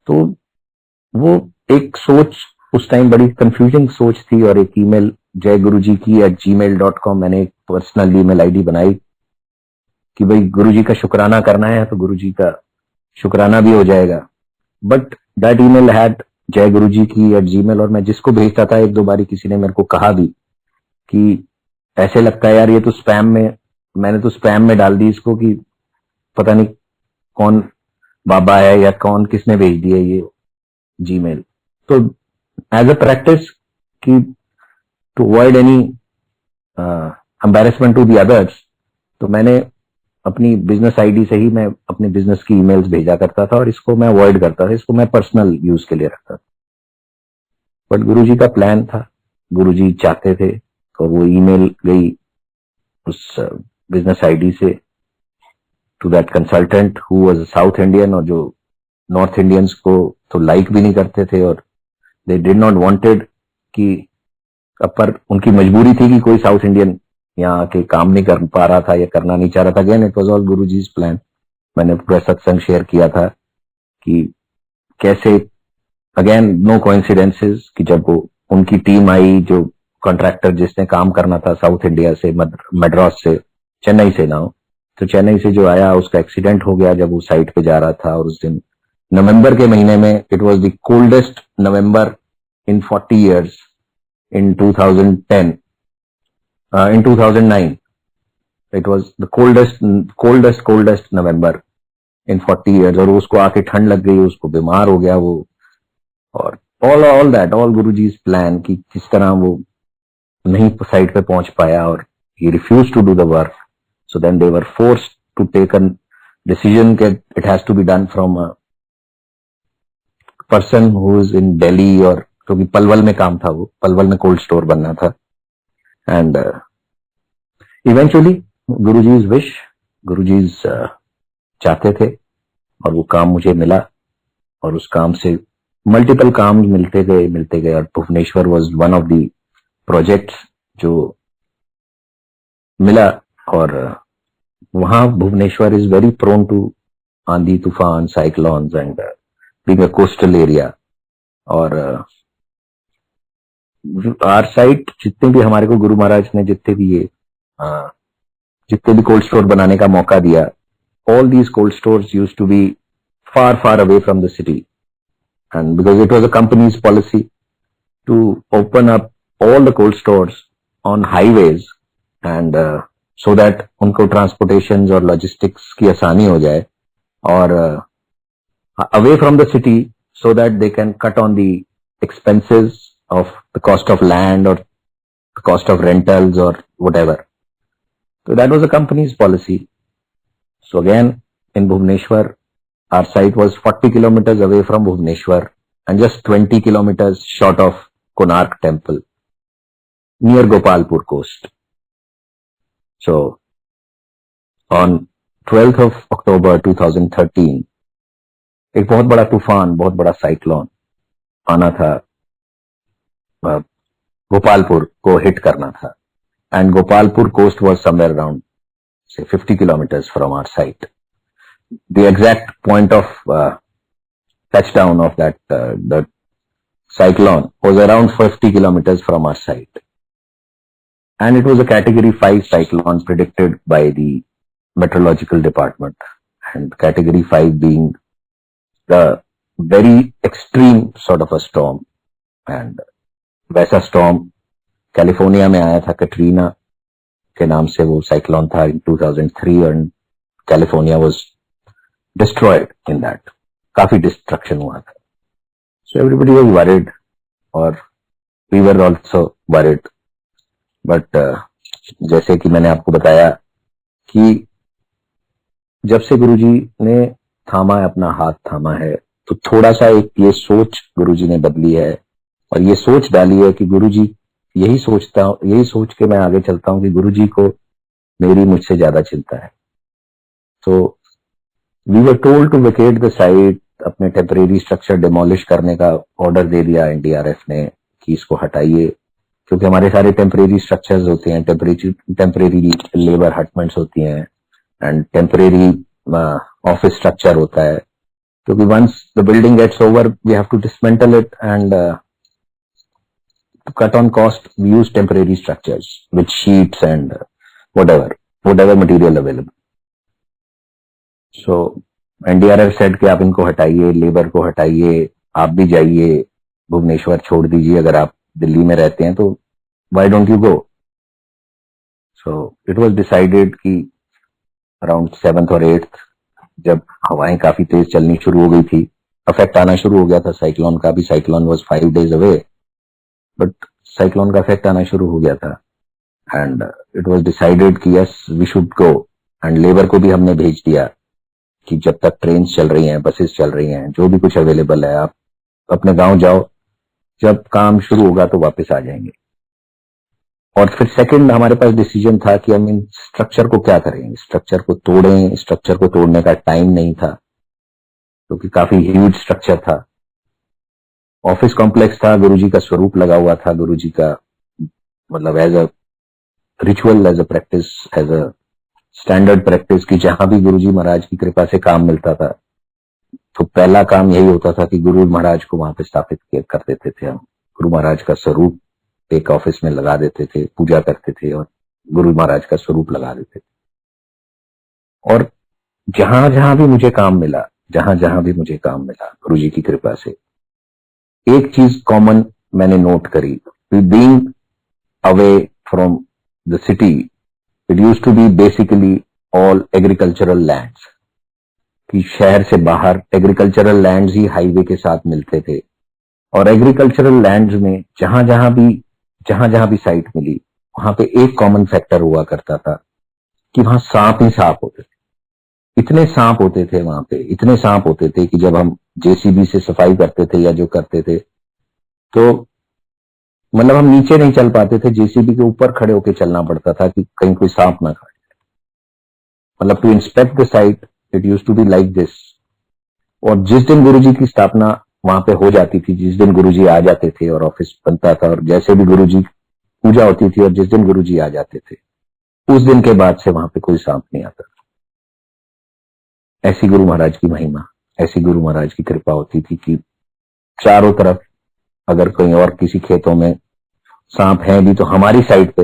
तो वो एक सोच उस टाइम बड़ी कंफ्यूजिंग सोच थी. और एक ईमेल jayguruji@gmail.com मैंने एक पर्सनल ईमेल आईडी बनाई कि भाई गुरुजी का शुक्राना करना है तो गुरुजी का शुक्राना भी हो जाएगा. But that email had jayguruji@gmail, और मैं जिसको भेजता था, एक दो बारी किसी ने मेरे को कहा भी कि ऐसे लगता है यार ये तो स्पैम में, मैंने तो स्पैम में डाल दी इसको, कि पता नहीं कौन बाबा है या कौन, किसने भेज दिया ये जीमेल. तो एज अ प्रैक्टिस कि to avoid any embarrassment to the others, तो मैंने अपनी बिजनेस आईडी से ही मैं अपने बिजनेस की ईमेल्स भेजा करता था, और इसको मैं अवॉइड करता था, इसको मैं पर्सनल यूज के लिए रखता था. बट गुरुजी का प्लान था, गुरुजी चाहते थे, तो वो ईमेल गई उस बिजनेस आईडी से to that consultant who was South Indian, और जो नॉर्थ इंडियंस को तो लाइक भी नहीं करते थे, और दे डिड नॉट वांटेड कि, पर उनकी मजबूरी थी कि कोई साउथ इंडियन यहाँ आके काम नहीं कर पा रहा था या करना नहीं चाह रहा था. Again it was all Guruji's plan. मैंने पूरा सत्संग शेयर किया था कि कैसे, अगेन नो कोइंसिडेंसेस, कि जब वो उनकी टीम आई, जो कॉन्ट्रैक्टर जिसने काम करना था साउथ इंडिया से, मद्रास से, चेन्नई से ना, तो चेन्नई से जो आया उसका एक्सीडेंट हो गया जब वो साइट पे जा रहा था. और उस दिन नवंबर के महीने में, it was the coldest November in 40 years in 2010, in 2009 it was the coldest November in 40 years. और उसको आके ठंड लग गई, उसको बीमार हो गया वो, और all that, all Guruji's plan, कि किस तरह वो नहीं साइट पे पहुंच पाया, और he refused to do the work. So then they were forced to take a decision that it has to be done from a person who is in Delhi, और क्योंकि पलवल में काम था, वो पलवल में कोल्ड स्टोर बनना था. And eventually Guruji's wish, Guruji's चाहते थे और वो काम मुझे मिला, और उस काम से मल्टीपल काम मिलते गए और Bhubaneswar was one of the projects जो मिला। और वहां Bhubaneswar is very prone to आंधी तूफान, cyclones and being a coastal area. और आर साइट जितने भी हमारे को गुरु महाराज ने जितने भी कोल्ड स्टोर बनाने का मौका दिया, all these cold stores used to be far away from the city, and because it was a company's policy to open up all the cold stores on highways, and so that उनको transportations और logistics की आसानी हो जाए, और away from the city so that they can cut on the expenses of the cost of land or the cost of rentals or whatever. So that was the company's policy. So again, in Bhubaneswar, our site was 40 kilometers away from Bhubaneswar and just 20 kilometers short of Konark Temple, near Gopalpur coast. So on 12th of October 2013, एक बहुत बड़ा तूफान, बहुत बड़ा cyclone आना था, गोपालपुर को hit करना था, and Gopalpur coast was somewhere around say 50 kilometers from our site. The exact point of touchdown of that the cyclone was around 50 kilometers from our site, and it was a category 5 cyclone predicted by the meteorological department, and category 5 being the very extreme sort of a storm. And वैसा storm California में आया था, कैटरीना के नाम से वो cyclone था in 2003, and California was destroyed in that. काफी डिस्ट्रक्शन हुआ था. So everybody was worried, और we were also worried. But जैसे कि मैंने आपको बताया कि जब से गुरुजी ने थामा है, अपना हाथ थामा है, तो थोड़ा सा एक ये सोच गुरुजी ने बदली है, और ये सोच डाली है कि गुरुजी यही सोच के मैं आगे चलता हूं कि गुरुजी को मेरी मुझसे ज्यादा चिंता है. तो we were told to vacate the site, अपने टेम्परेरी स्ट्रक्चर डिमोलिश करने का ऑर्डर दे दिया एनडीआरएफ ने कि इसको हटाइए, क्योंकि हमारे सारे टेम्परेरी स्ट्रक्चर्स होते हैं, टेम्परेरी लेबर हटमेंट्स होती हैं, एंड टेम्परेरी ऑफिस स्ट्रक्चर होता है, क्योंकि once the building gets over we have to dismantle it, and to cut on cost we use temporary structures with sheets and whatever material available. So NDRF said कि आप इनको हटाइए, labour को हटाइए, आप भी जाइए, भुवनेश्वर छोड़ दीजिए, अगर आप दिल्ली में रहते हैं तो why don't you go? So it was decided कि around 7th और 8th, जब हवाएं काफी तेज चलनी शुरू हो गई थी, अफेक्ट आना शुरू हो गया था साइक्लोन का भी. Cyclone was 5 days away, but cyclone का इफेक्ट आना शुरू हो गया था, एंड इट वाज डिसाइडेड कि yes we should go. And labour को भी हमने भेज दिया कि जब तक ट्रेन चल रही हैं, बसेस चल रही हैं, जो भी कुछ अवेलेबल है, आप अपने गांव जाओ, जब काम शुरू होगा तो वापस आ जाएंगे. और फिर सेकंड हमारे पास डिसीजन था कि हम इन स्ट्रक्चर को क्या करें, स्ट्रक्चर को तोड़ें. स्ट्रक्चर को तोड़ने का टाइम नहीं था, क्योंकि काफी ह्यूज स्ट्रक्चर था. ऑफिस कॉम्प्लेक्स था, गुरुजी का स्वरूप लगा हुआ था, गुरुजी का मतलब as a ritual, as a practice, as a standard practice, कि जहां भी गुरुजी महाराज की कृपा से काम मिलता था तो पहला काम यही होता था कि गुरु महाराज को वहां पे स्थापित कर देते थे हम. गुरु महाराज का स्वरूप एक ऑफिस में लगा देते थे, पूजा करते थे और गुरु महाराज का स्वरूप लगा देते थे. और जहां जहां भी मुझे काम मिला गुरुजी की कृपा से, एक चीज कॉमन मैंने नोट करी. Being away from the city, it used to be basically all agricultural lands, कि शहर से बाहर एग्रीकल्चरल लैंड्स ही हाईवे के साथ मिलते थे. और एग्रीकल्चरल लैंड्स में जहां जहां भी साइट मिली, वहां पे एक कॉमन फैक्टर हुआ करता था कि वहां सांप ही सांप होते थे. इतने सांप होते थे वहां पे, इतने सांप होते थे कि जब हम जेसीबी से सफाई करते थे या जो करते थे, तो मतलब हम नीचे नहीं चल पाते थे, जेसीबी के ऊपर खड़े होकर चलना पड़ता था कि कहीं कोई सांप ना खाए. मतलब to inspect the site it use to be like this. और जिस दिन गुरुजी की स्थापना वहां पे हो जाती थी, जिस दिन गुरुजी आ जाते थे और ऑफिस बनता था, और जैसे भी गुरुजी पूजा होती थी और जिस दिन गुरुजी आ जाते थे, उस दिन के बाद से वहां पे कोई सांप नहीं आता। ऐसी गुरु महाराज की महिमा, ऐसी गुरु महाराज की कृपा होती थी कि चारों तरफ अगर कहीं और किसी खेतों में सांप है भी तो हमारी साइड पे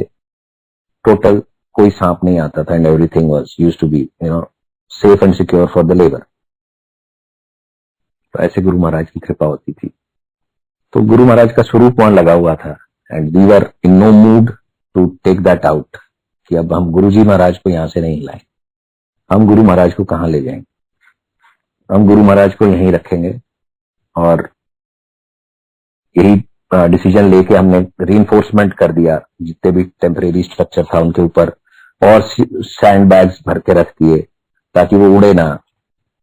टोटल कोई सांप नहीं आता था, and everything was used to be safe and secure for the labour. तो ऐसे गुरु महाराज की कृपा होती थी। तो गुरु महाराज का स्वरूप वहां लगा हुआ था, and we were in no mood to take that out कि अब हम गुरुजी महाराज को यहां से नहीं लाएं। हम गुरु महाराज को कहां ले जाएंगे? हम गुरु महाराज को यहीं रखेंगे। और यही डिसीजन लेके हमने रीइंफोर्समेंट कर दिया, जितने भी टेम्परेरी स्ट्रक्चर था उनके ऊपर और सैंड बैग्स भर के रख दिए ताकि वो उड़े ना।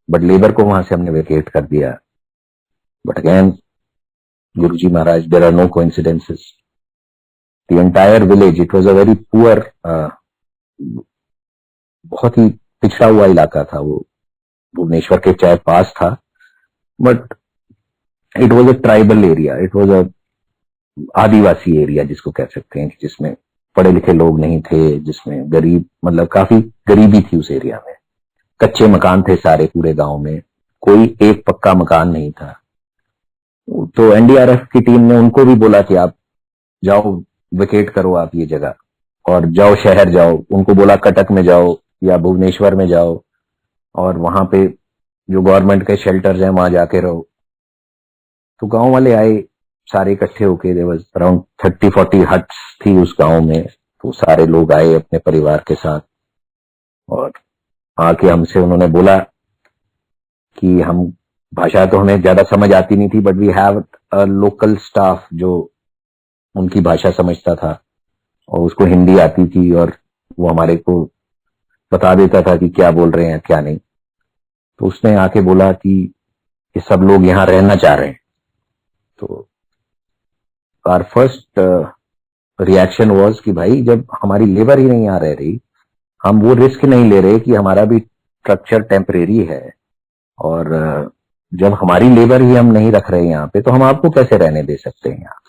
बट लेबर को वहां से हमने वेकेट कर दिया। But again Guruji Maharaj, there are no coincidences. The entire village, it was a very poor, बहुत ही पिछड़ा हुआ इलाका था वो, भुवनेश्वर के चाहे पास था, but it was a tribal area, it was a Adivasi area जिसको कह सकते हैं, जिसमें पढ़े लिखे लोग नहीं थे, जिसमें गरीब, मतलब काफी गरीबी थी उस एरिया में। कच्चे मकान थे सारे पूरे गांव में, कोई एक पक्का मकान नहीं था। तो एनडीआरएफ की टीम ने उनको भी बोला कि आप जाओ, वेकेट करो आप ये जगह और जाओ शहर जाओ। उनको बोला कटक में जाओ या भुवनेश्वर में जाओ और वहां पे जो गवर्नमेंट के शेल्टर्स हैं वहां जाके रहो। तो गांव वाले आए सारे इकट्ठे होके, देयर वाज अराउंड 30-40 हट्स थी उस गांव में। तो सारे लोग आए अपने परिवार के साथ और आके हमसे उन्होंने बोला कि हम, भाषा तो हमें ज्यादा समझ आती नहीं थी, but we have a local staff जो उनकी भाषा समझता था और उसको हिंदी आती थी और वो हमारे को बता देता था कि क्या बोल रहे हैं क्या नहीं। तो उसने आके बोला कि ये सब लोग यहाँ रहना चाह रहे हैं। तो आवर फर्स्ट रिएक्शन वाज कि भाई जब हमारी लेबर ही नहीं यहाँ रह रही, हम वो रिस्क नहीं ले रहे कि हमारा भी स्ट्रक्चर टेम्परेरी है, और जब हमारी लेबर ही हम नहीं रख रहे यहाँ पे तो हम आपको कैसे रहने दे सकते हैं यहाँ।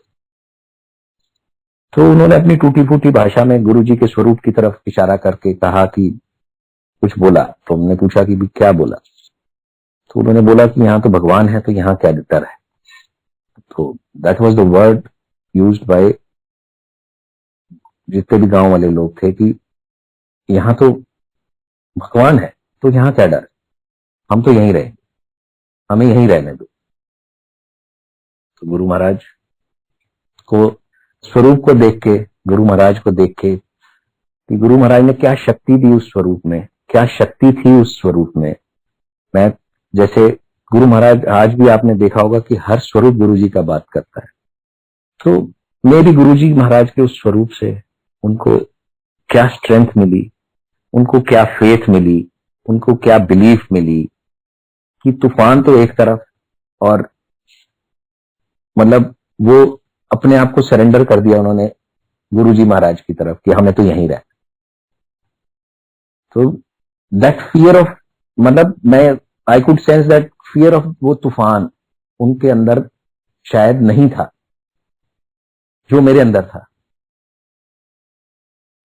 तो उन्होंने अपनी टूटी फूटी भाषा में गुरुजी के स्वरूप की तरफ इशारा करके कहा कि कुछ बोला। तो हमने पूछा कि भी क्या बोला? तो उन्होंने बोला कि यहाँ तो भगवान है, तो यहाँ क्या डर है। तो that was the word used by जितने भी गांव वाले लोग थे कि यहाँ तो भगवान है तो यहाँ क्या डर, हम तो यहीं रहे, हमें यहीं रहने दो। तो गुरु महाराज को स्वरूप को देख के, गुरु महाराज को देख के कि गुरु महाराज ने क्या शक्ति दी उस स्वरूप में, क्या शक्ति थी उस स्वरूप में। मैं जैसे गुरु महाराज आज भी आपने देखा होगा कि हर स्वरूप गुरु जी का बात करता है। तो मेरी गुरु जी महाराज के उस स्वरूप से उनको क्या स्ट्रेंथ मिली, उनको क्या फेथ मिली, उनको क्या बिलीफ मिली कि तूफान तो एक तरफ, और मतलब वो अपने आप को सरेंडर कर दिया उन्होंने गुरुजी महाराज की तरफ कि हमें तो यहीं रहना। तो दैट फियर ऑफ, मतलब मैं I could sense that fear of वो तूफान उनके अंदर शायद नहीं था जो मेरे अंदर था।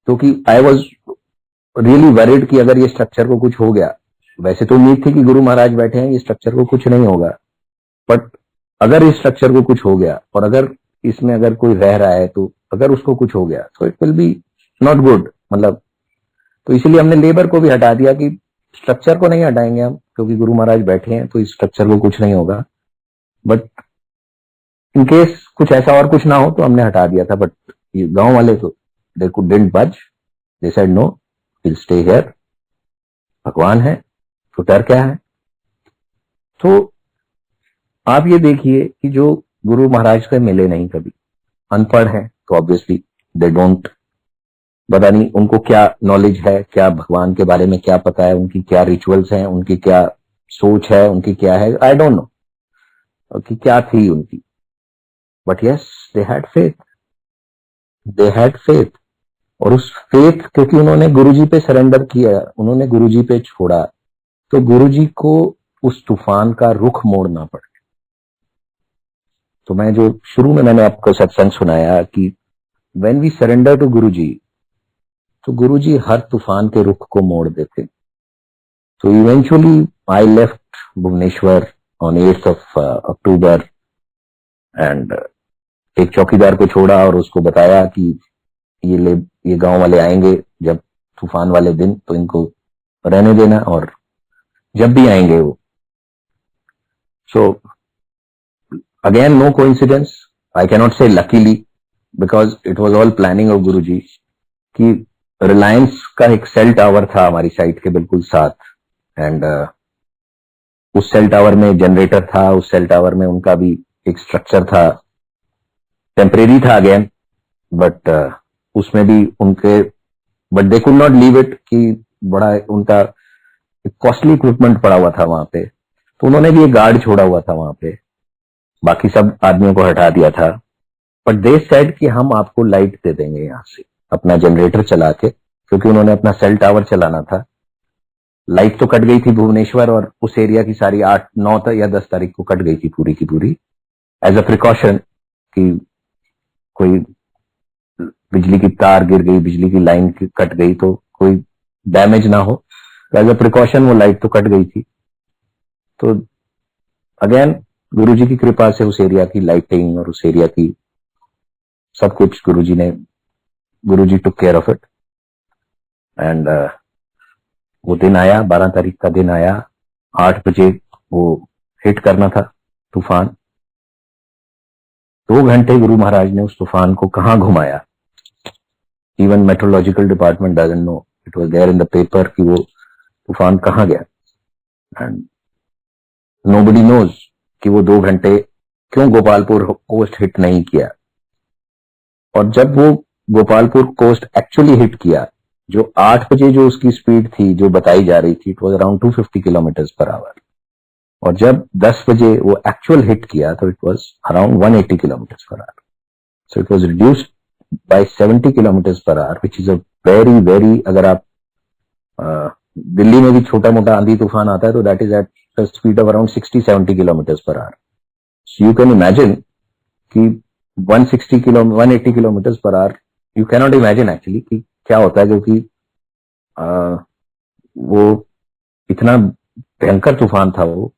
क्योंकि आई वॉज रियली वरीड कि अगर ये स्ट्रक्चर को कुछ हो गया, वैसे तो उम्मीद थी कि गुरु महाराज बैठे हैं, ये स्ट्रक्चर को कुछ नहीं होगा, बट अगर इस स्ट्रक्चर को कुछ हो गया और अगर इसमें अगर कोई रह रहा है तो अगर उसको कुछ हो गया तो it will be not good, मतलब। तो इसीलिए हमने लेबर को भी हटा दिया कि स्ट्रक्चर को नहीं हटाएंगे हम, क्योंकि गुरु महाराज बैठे हैं तो इस स्ट्रक्चर को कुछ नहीं होगा, बट इन केस कुछ ऐसा और कुछ ना हो तो हमने हटा दिया था। बट ये गांव वाले तो they didn't budge, they said no, will stay here, भगवान है तो डर क्या है। तो आप ये देखिए कि जो गुरु महाराज से मिले नहीं कभी, अनपढ़ हैं, तो ऑब्वियसली दे डोंट, पता नहीं उनको क्या नॉलेज है, क्या भगवान के बारे में क्या पता है, उनकी क्या रिचुअल्स हैं, उनकी क्या सोच है, उनकी क्या है, आई डोंट नो कि क्या थी उनकी। But yes, they had faith, they had faith. और उस फेथ, क्योंकि उन्होंने गुरुजी पे सरेंडर किया, उन्होंने गुरुजी पे छोड़ा, तो गुरुजी को उस तूफान का रुख मोड़ना पड़ा। तो मैं जो शुरू में मैंने आपको सत्संग सुनाया कि व्हेन वी सरेंडर टू गुरुजी, तो गुरुजी हर तूफान के रुख को मोड़ देते। तो eventually I left Bhubaneswar on 8th of October and एक चौकीदार को छोड़ा और उसको बताया कि ये गांव वाले आएंगे जब तूफान वाले दिन, तो इनको रहने देना और जब भी आएंगे वो। So again no coincidence, I cannot say luckily, because it was all planning of Guruji, कि रिलायंस का एक सेल टावर था हमारी साइट के बिल्कुल साथ, एंड उस सेल टावर में जनरेटर था, उस सेल टावर में उनका भी एक स्ट्रक्चर था, टेम्परेरी था अगेन, बट उसमें भी उनके, but they could not leave it, कि बड़ा उनका कॉस्टली इक्विपमेंट पड़ा हुआ था वहां पे, तो उन्होंने भी एक गार्ड छोड़ा हुआ था वहां पे, बाकी सब आदमियों को हटा दिया था। बट दे सेड कि हम आपको लाइट दे देंगे यहां से अपना जनरेटर चला के, क्योंकि उन्होंने अपना सेल टावर चलाना था। लाइट तो कट गई थी भुवनेश्वर और उस एरिया की सारी 8, 9 या 10 तारीख को कट गई थी पूरी की पूरी, एज अ प्रिकॉशन कि कोई बिजली की तार गिर गई, बिजली की लाइन कट गई तो कोई डैमेज ना हो, एज अ प्रिकॉशन वो लाइट तो कट गई थी। तो अगेन गुरुजी की कृपा से उस एरिया की लाइटिंग और उस एरिया की सब कुछ Guruji took care of it. And वो दिन आया, 12 तारीख का दिन आया, 8 बजे वो हिट करना था तूफान। 2 घंटे गुरु महाराज ने उस तूफान को कहां घुमाया, even meteorological department doesn't know, it was there in the paper कि वो तूफान कहां गया, एंड नोबडी नोज कि वो 2 घंटे क्यों गोपालपुर कोस्ट हिट नहीं किया। और जब वो गोपालपुर कोस्ट एक्चुअली हिट किया, जो 8 बजे जो उसकी स्पीड थी जो बताई जा रही थी, it was around 250 kilometre per hour, और जब 10 बजे वो एक्चुअल हिट किया तो it was around 180 kilometre per hour. So it was reduced by 70 kilometre per hour, which is a very very, अगर आप दिल्ली में भी छोटा मोटा आंधी तूफान आता है तो that is at the speed of around 60-70 kilometre per hour. So you can imagine कि 180 kilometre per hour, you cannot imagine actually कि क्या होता है, क्योंकि वो इतना भयंकर तूफान था वो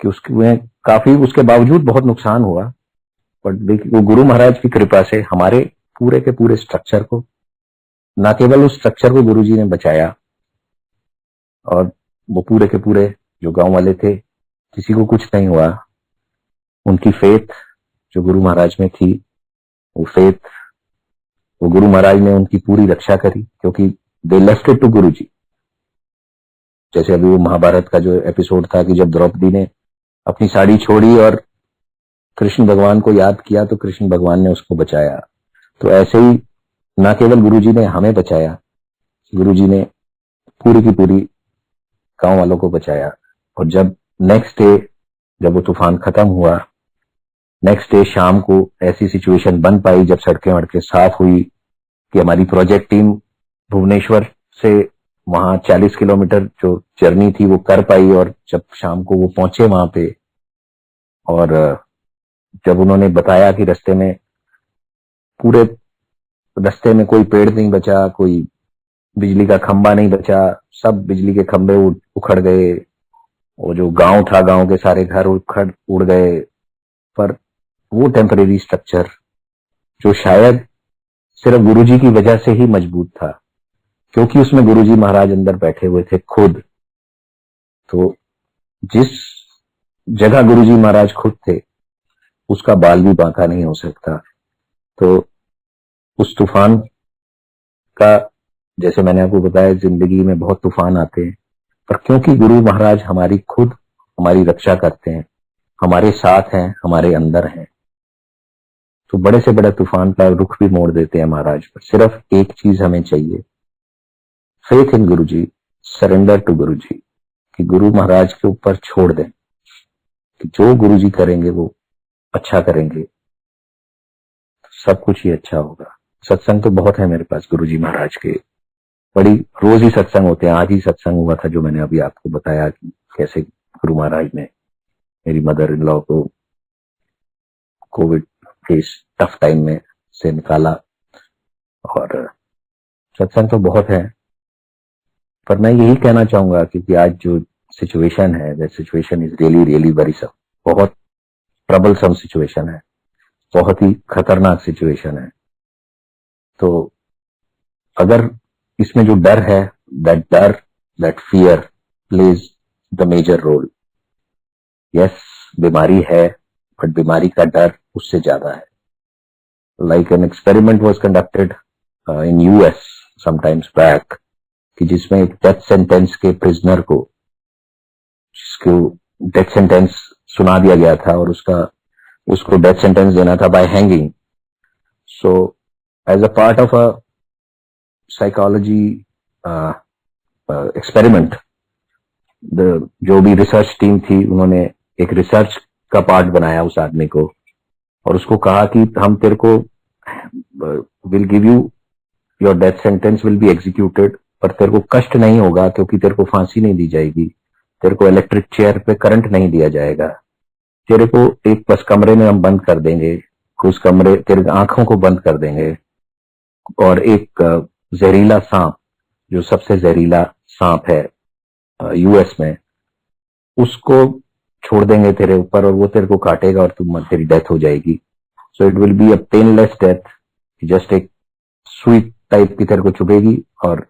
कि उसमें काफी, उसके बावजूद बहुत नुकसान हुआ। बट देखिए वो गुरु महाराज की कृपा से हमारे पूरे के पूरे स्ट्रक्चर को, ना केवल उस स्ट्रक्चर को गुरुजी ने बचाया, और वो पूरे के पूरे जो गांव वाले थे किसी को कुछ नहीं हुआ। उनकी फेथ जो गुरु महाराज में थी, वो फेथ, वो गुरु महाराज ने उनकी पूरी रक्षा करी, क्योंकि दे लेफ्ट इट टू गुरुजी। जैसे अभी वो महाभारत का जो एपिसोड था कि जब द्रौपदी ने अपनी साड़ी छोड़ी और कृष्ण भगवान को याद किया तो कृष्ण भगवान ने उसको बचाया, तो ऐसे ही ना केवल गुरुजी ने हमें बचाया, गुरुजी ने पूरी की पूरी गांव वालों को बचाया। और जब नेक्स्ट डे जब वो तूफान खत्म हुआ, नेक्स्ट डे शाम को ऐसी सिचुएशन बन पाई जब सड़कें वड़कें साफ हुई कि हमारी प्रोजेक्ट टीम भुवनेश्वर से वहां 40 किलोमीटर जो जर्नी थी वो कर पाई, और जब शाम को वो पहुंचे वहां पे, और जब उन्होंने बताया कि रास्ते में, पूरे रास्ते में कोई पेड़ नहीं बचा, कोई बिजली का खंबा नहीं बचा, सब बिजली के खंबे उखड़ गए, वो जो गांव था गांव के सारे घर उड़ गए। पर वो टेम्परेरी स्ट्रक्चर जो शायद सिर्फ गुरुजी की वजह से ही मजबूत था, क्योंकि उसमें गुरुजी महाराज अंदर बैठे हुए थे खुद। तो जिस जगह गुरुजी महाराज खुद थे उसका बाल भी बांका नहीं हो सकता। तो उस तूफान का, जैसे मैंने आपको बताया, जिंदगी में बहुत तूफान आते हैं, पर क्योंकि गुरु महाराज हमारी खुद हमारी रक्षा करते हैं, हमारे साथ हैं, हमारे अंदर हैं, तो बड़े से बड़े तूफान का रुख भी मोड़ देते हैं महाराज। पर सिर्फ एक चीज हमें चाहिए, faith in Guruji, surrender to Guruji, कि गुरु महाराज के ऊपर छोड़ दें कि जो गुरुजी करेंगे वो अच्छा करेंगे, सब कुछ ही अच्छा होगा। सत्संग तो बहुत है मेरे पास गुरुजी महाराज के, बड़ी रोज ही सत्संग होते हैं। आज ही सत्संग हुआ था जो मैंने अभी आपको बताया कि कैसे गुरु महाराज ने मेरी मदर इन लॉ को कोविड के इस टफ टाइम में से निकाला। और सत्संग तो बहुत है, पर मैं यही कहना चाहूंगा क्योंकि आज जो सिचुएशन है, that situation is really really very सब, बहुत ट्रबलसम सिचुएशन है, बहुत ही खतरनाक सिचुएशन है। तो अगर इसमें जो डर है, that fear plays the major role. Yes, बीमारी है, बट बीमारी का डर उससे ज्यादा है। Like an experiment was conducted in US sometimes back, कि जिसमें एक डेथ सेंटेंस के प्रिजनर को, जिसको डेथ सेंटेंस सुना दिया गया था और उसको डेथ सेंटेंस देना था by hanging. So as a part of a psychology experiment, जो भी रिसर्च टीम थी उन्होंने एक रिसर्च का पार्ट बनाया उस आदमी को और उसको कहा कि हम तेरे को will give you your death sentence will be executed, पर तेरे को कष्ट नहीं होगा क्योंकि तेरे को फांसी नहीं दी जाएगी, तेरे को इलेक्ट्रिक चेयर पे करंट नहीं दिया जाएगा, तेरे को एक बस कमरे में हम बंद कर देंगे, उस कमरे तेरे आंखों को बंद कर देंगे और एक जहरीला सांप, जो सबसे जहरीला सांप है यूएस में, उसको छोड़ देंगे तेरे ऊपर और वो तेरे को काटेगा और तेरी डेथ हो जाएगी। So it will be a painless death, just एक सुई टाइप की तेरे को चुभेगी और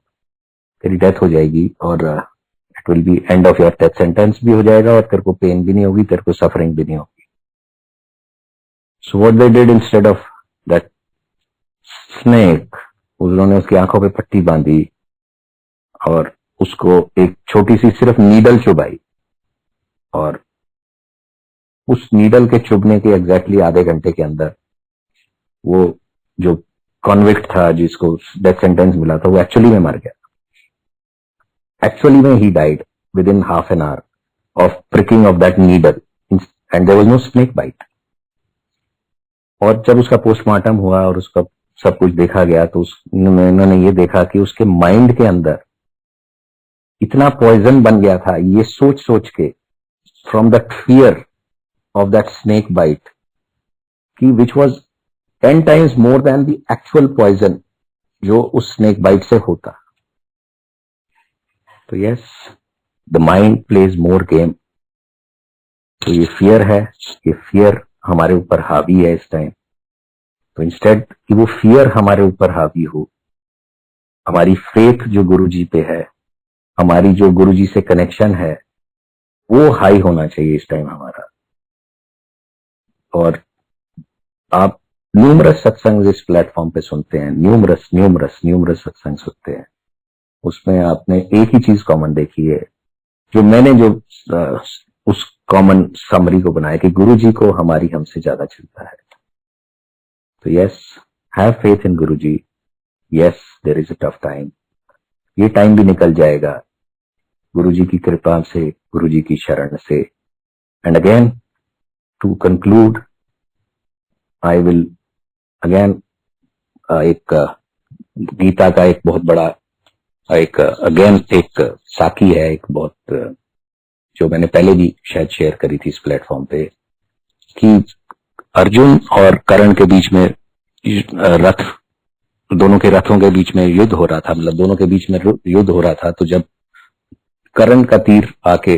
तेरी डेथ हो जाएगी और it will be end of your death sentence भी हो जाएगा और तेरे को पेन भी नहीं होगी, तेरे को सफरिंग भी नहीं होगी। So what they did instead of that snake, उन्होंने उसकी आंखों पे पट्टी बांधी और उसको एक छोटी सी सिर्फ नीडल चुभाई और उस नीडल के चुभने के एग्जैक्टली आधे घंटे के अंदर वो जो कॉन्विक्ट था, जिसको डेथ सेंटेंस मिला था, वो एक्चुअली में मर गया। एक्चुअली में he died within half an hour of pricking of that needle and there was no snake bite. और जब उसका पोस्टमार्टम हुआ और उसका सब कुछ देखा गया तो उन्होंने ये देखा कि उसके माइंड के अंदर इतना पॉइजन बन गया था, ये सोच सोच के, from that fear of that snake bite, कि which was 10 times more than the actual poison जो उस स्नेक बाइट से होता। तो yes, the mind plays more game. तो ये फियर है, ये फियर हमारे ऊपर हावी है इस टाइम। तो इंस्टेड कि वो फियर हमारे ऊपर हावी हो, हमारी फेथ जो गुरुजी पे है, हमारी जो गुरुजी से कनेक्शन है, वो हाई होना चाहिए इस टाइम हमारा। और आप न्यूमरस सत्संग इस प्लेटफॉर्म पे सुनते हैं, न्यूमरस सत्संग सुनते हैं, उसमें आपने एक ही चीज कॉमन देखी है, जो मैंने जो उस कॉमन समरी को बनाया कि गुरुजी को हमारी हमसे ज्यादा चिंता है। तो yes, have faith in Guruji. Yes, there is a tough time, ये टाइम भी निकल जाएगा गुरुजी की कृपा से, गुरुजी की शरण से। And again to conclude, I will again एक गीता का एक बहुत बड़ा एक साखी है, एक बहुत जो मैंने पहले भी शायद शेयर करी थी इस प्लेटफॉर्म पे, कि अर्जुन और कर्ण के बीच में दोनों के रथों के बीच में युद्ध हो रहा था, मतलब दोनों के बीच में युद्ध हो रहा था। तो जब कर्ण का तीर आके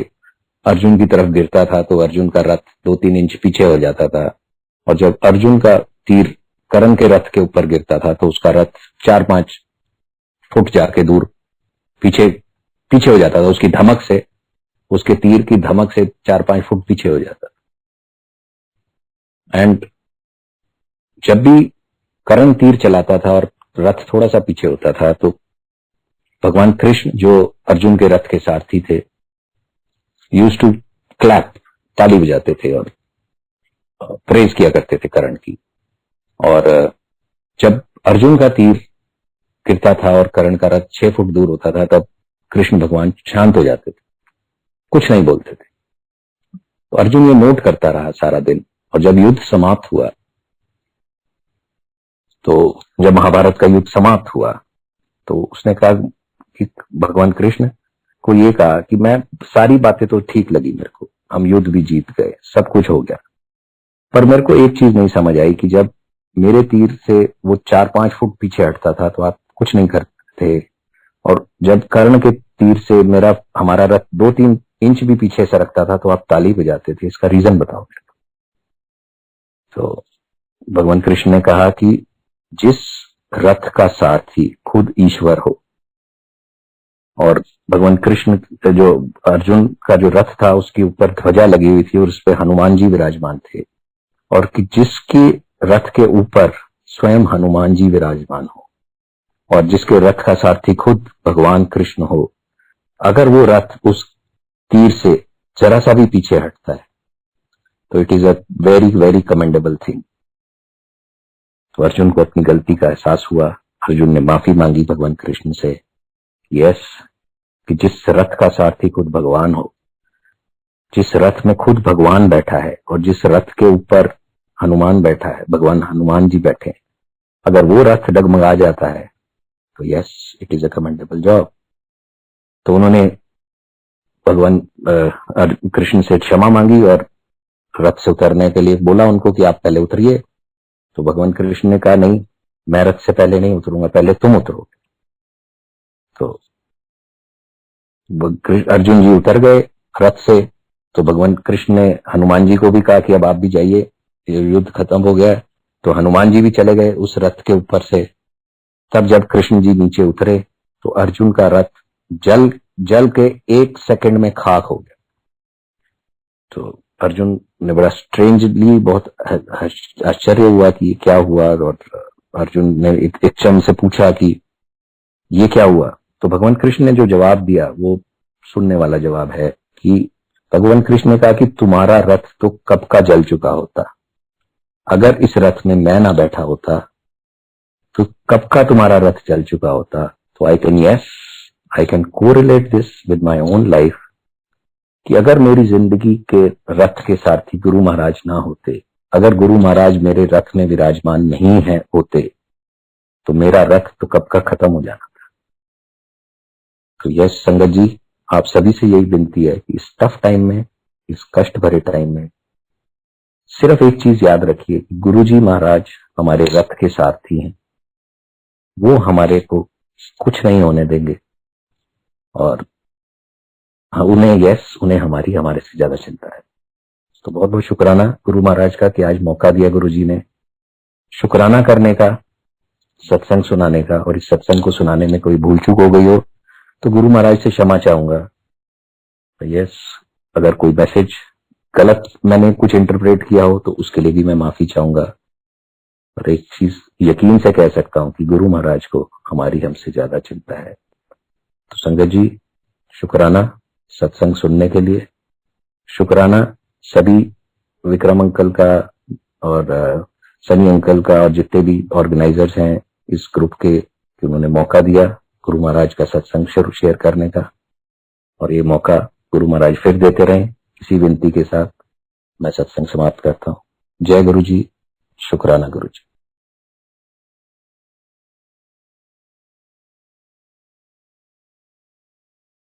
अर्जुन की तरफ गिरता था तो अर्जुन का रथ 2-3 इंच पीछे हो जाता था, और जब अर्जुन का तीर कर्ण के रथ के ऊपर गिरता था तो उसका रथ 4-5 फुट जाके दूर पीछे हो जाता था। उसकी धमक से, उसके तीर की धमक से 4-5 फुट पीछे हो जाता था। एंड जब भी कर्ण तीर चलाता था और रथ थोड़ा सा पीछे होता था तो भगवान कृष्ण, जो अर्जुन के रथ के सारथी थे, यूज टू क्लैप, ताली बजाते थे और प्रेज किया करते थे कर्ण की। और जब अर्जुन का तीर गिरता था और कर्ण का रथ 6 फुट दूर होता था, तब कृष्ण भगवान शांत हो जाते थे, कुछ नहीं बोलते थे। तो अर्जुन ये नोट करता रहा सारा दिन, और जब युद्ध समाप्त हुआ, तो जब महाभारत का युद्ध समाप्त हुआ तो उसने कहा, भगवान कृष्ण को ये कहा कि मैं सारी बातें तो ठीक लगी मेरे को, हम युद्ध भी जीत गए, सब कुछ हो गया, पर मेरे को एक चीज नहीं समझ आई कि जब मेरे तीर से वो 4-5 फुट पीछे हटता था तो आप कुछ नहीं करते थे, और जब कर्ण के तीर से हमारा रथ 2-3 इंच भी पीछे सरकता था तो आप ताली बजाते थे, इसका रीजन बताओ मेरे को। तो भगवान कृष्ण ने कहा कि जिस रथ का सारथी खुद ईश्वर हो, और भगवान कृष्ण जो अर्जुन का जो रथ था उसके ऊपर ध्वजा लगी हुई थी और उस पर हनुमान जी विराजमान थे, और कि जिसके रथ के ऊपर स्वयं हनुमान जी विराजमान हो और जिसके रथ का सारथी खुद भगवान कृष्ण हो, अगर वो रथ उस तीर से जरा सा भी पीछे हटता है तो it is a very very commendable thing. तो अर्जुन को अपनी गलती का एहसास हुआ, अर्जुन ने माफी मांगी भगवान कृष्ण से, यस, कि जिस रथ का सारथी खुद भगवान हो, जिस रथ में खुद भगवान बैठा है और जिस रथ के ऊपर हनुमान बैठा है, भगवान हनुमान जी बैठे, अगर वो रथ डगमगा जाता है तो yes, it is a commendable job. तो उन्होंने भगवान कृष्ण से क्षमा मांगी और रथ से उतरने के लिए बोला उनको कि आप पहले उतरिए। तो भगवान कृष्ण ने कहा नहीं, मैं रथ से पहले नहीं उतरूंगा, पहले तुम उतरोगे। तो अर्जुन जी उतर गए रथ से। तो भगवान कृष्ण ने हनुमान जी को भी कहा कि अब आप भी जाइए, युद्ध खत्म हो गया। तो हनुमान जी भी चले गए उस रथ के ऊपर से। तब जब कृष्ण जी नीचे उतरे तो अर्जुन का रथ जल के 1 सेकंड में खाक हो गया। तो अर्जुन ने बड़ा स्ट्रेंजली, बहुत आश्चर्य हुआ कि ये क्या हुआ, और अर्जुन ने एक चम से पूछा कि ये क्या हुआ। तो भगवान कृष्ण ने जो जवाब दिया वो सुनने वाला जवाब है कि भगवान कृष्ण ने कहा कि तुम्हारा रथ तो कब का जल चुका होता, अगर इस रथ में मैं ना बैठा होता तो कब का तुम्हारा रथ जल चुका होता। तो I can correlate this with my own life कि अगर मेरी जिंदगी के रथ के सारथी गुरु महाराज ना होते, अगर गुरु महाराज मेरे रथ में विराजमान नहीं है होते, तो मेरा रथ तो कब का खत्म हो जाना था। तो यस संगत जी, आप सभी से यही विनती है कि इस टफ टाइम में, इस कष्ट भरे टाइम में सिर्फ एक चीज याद रखिए कि गुरु जी महाराज हमारे रथ के सारथी हैं, वो हमारे को कुछ नहीं होने देंगे, और उन्हें हमारे से ज्यादा चिंता है। तो बहुत बहुत शुक्राना गुरु महाराज का कि आज मौका दिया गुरु जी ने शुक्राना करने का, सत्संग सुनाने का, और इस सत्संग को सुनाने में कोई भूल चूक हो गई हो तो गुरु महाराज से क्षमा चाहूंगा। तो अगर कोई मैसेज गलत मैंने कुछ इंटरप्रेट किया हो तो उसके लिए भी मैं माफी चाहूंगा। और एक चीज यकीन से कह सकता हूं कि गुरु महाराज को हमारी हमसे ज्यादा चिंता है। तो संगत जी, शुक्राना सत्संग सुनने के लिए, शुक्राना सभी विक्रम अंकल का और सनी अंकल का और जितने भी ऑर्गेनाइजर्स हैं इस ग्रुप के, कि उन्होंने मौका दिया गुरु महाराज का सत्संग शेयर करने का, और ये मौका गुरु महाराज फिर देते रहें। इसी विनती के साथ मैं सत्संग समाप्त करता हूं। जय गुरु जी, शुक्राना गुरु जी।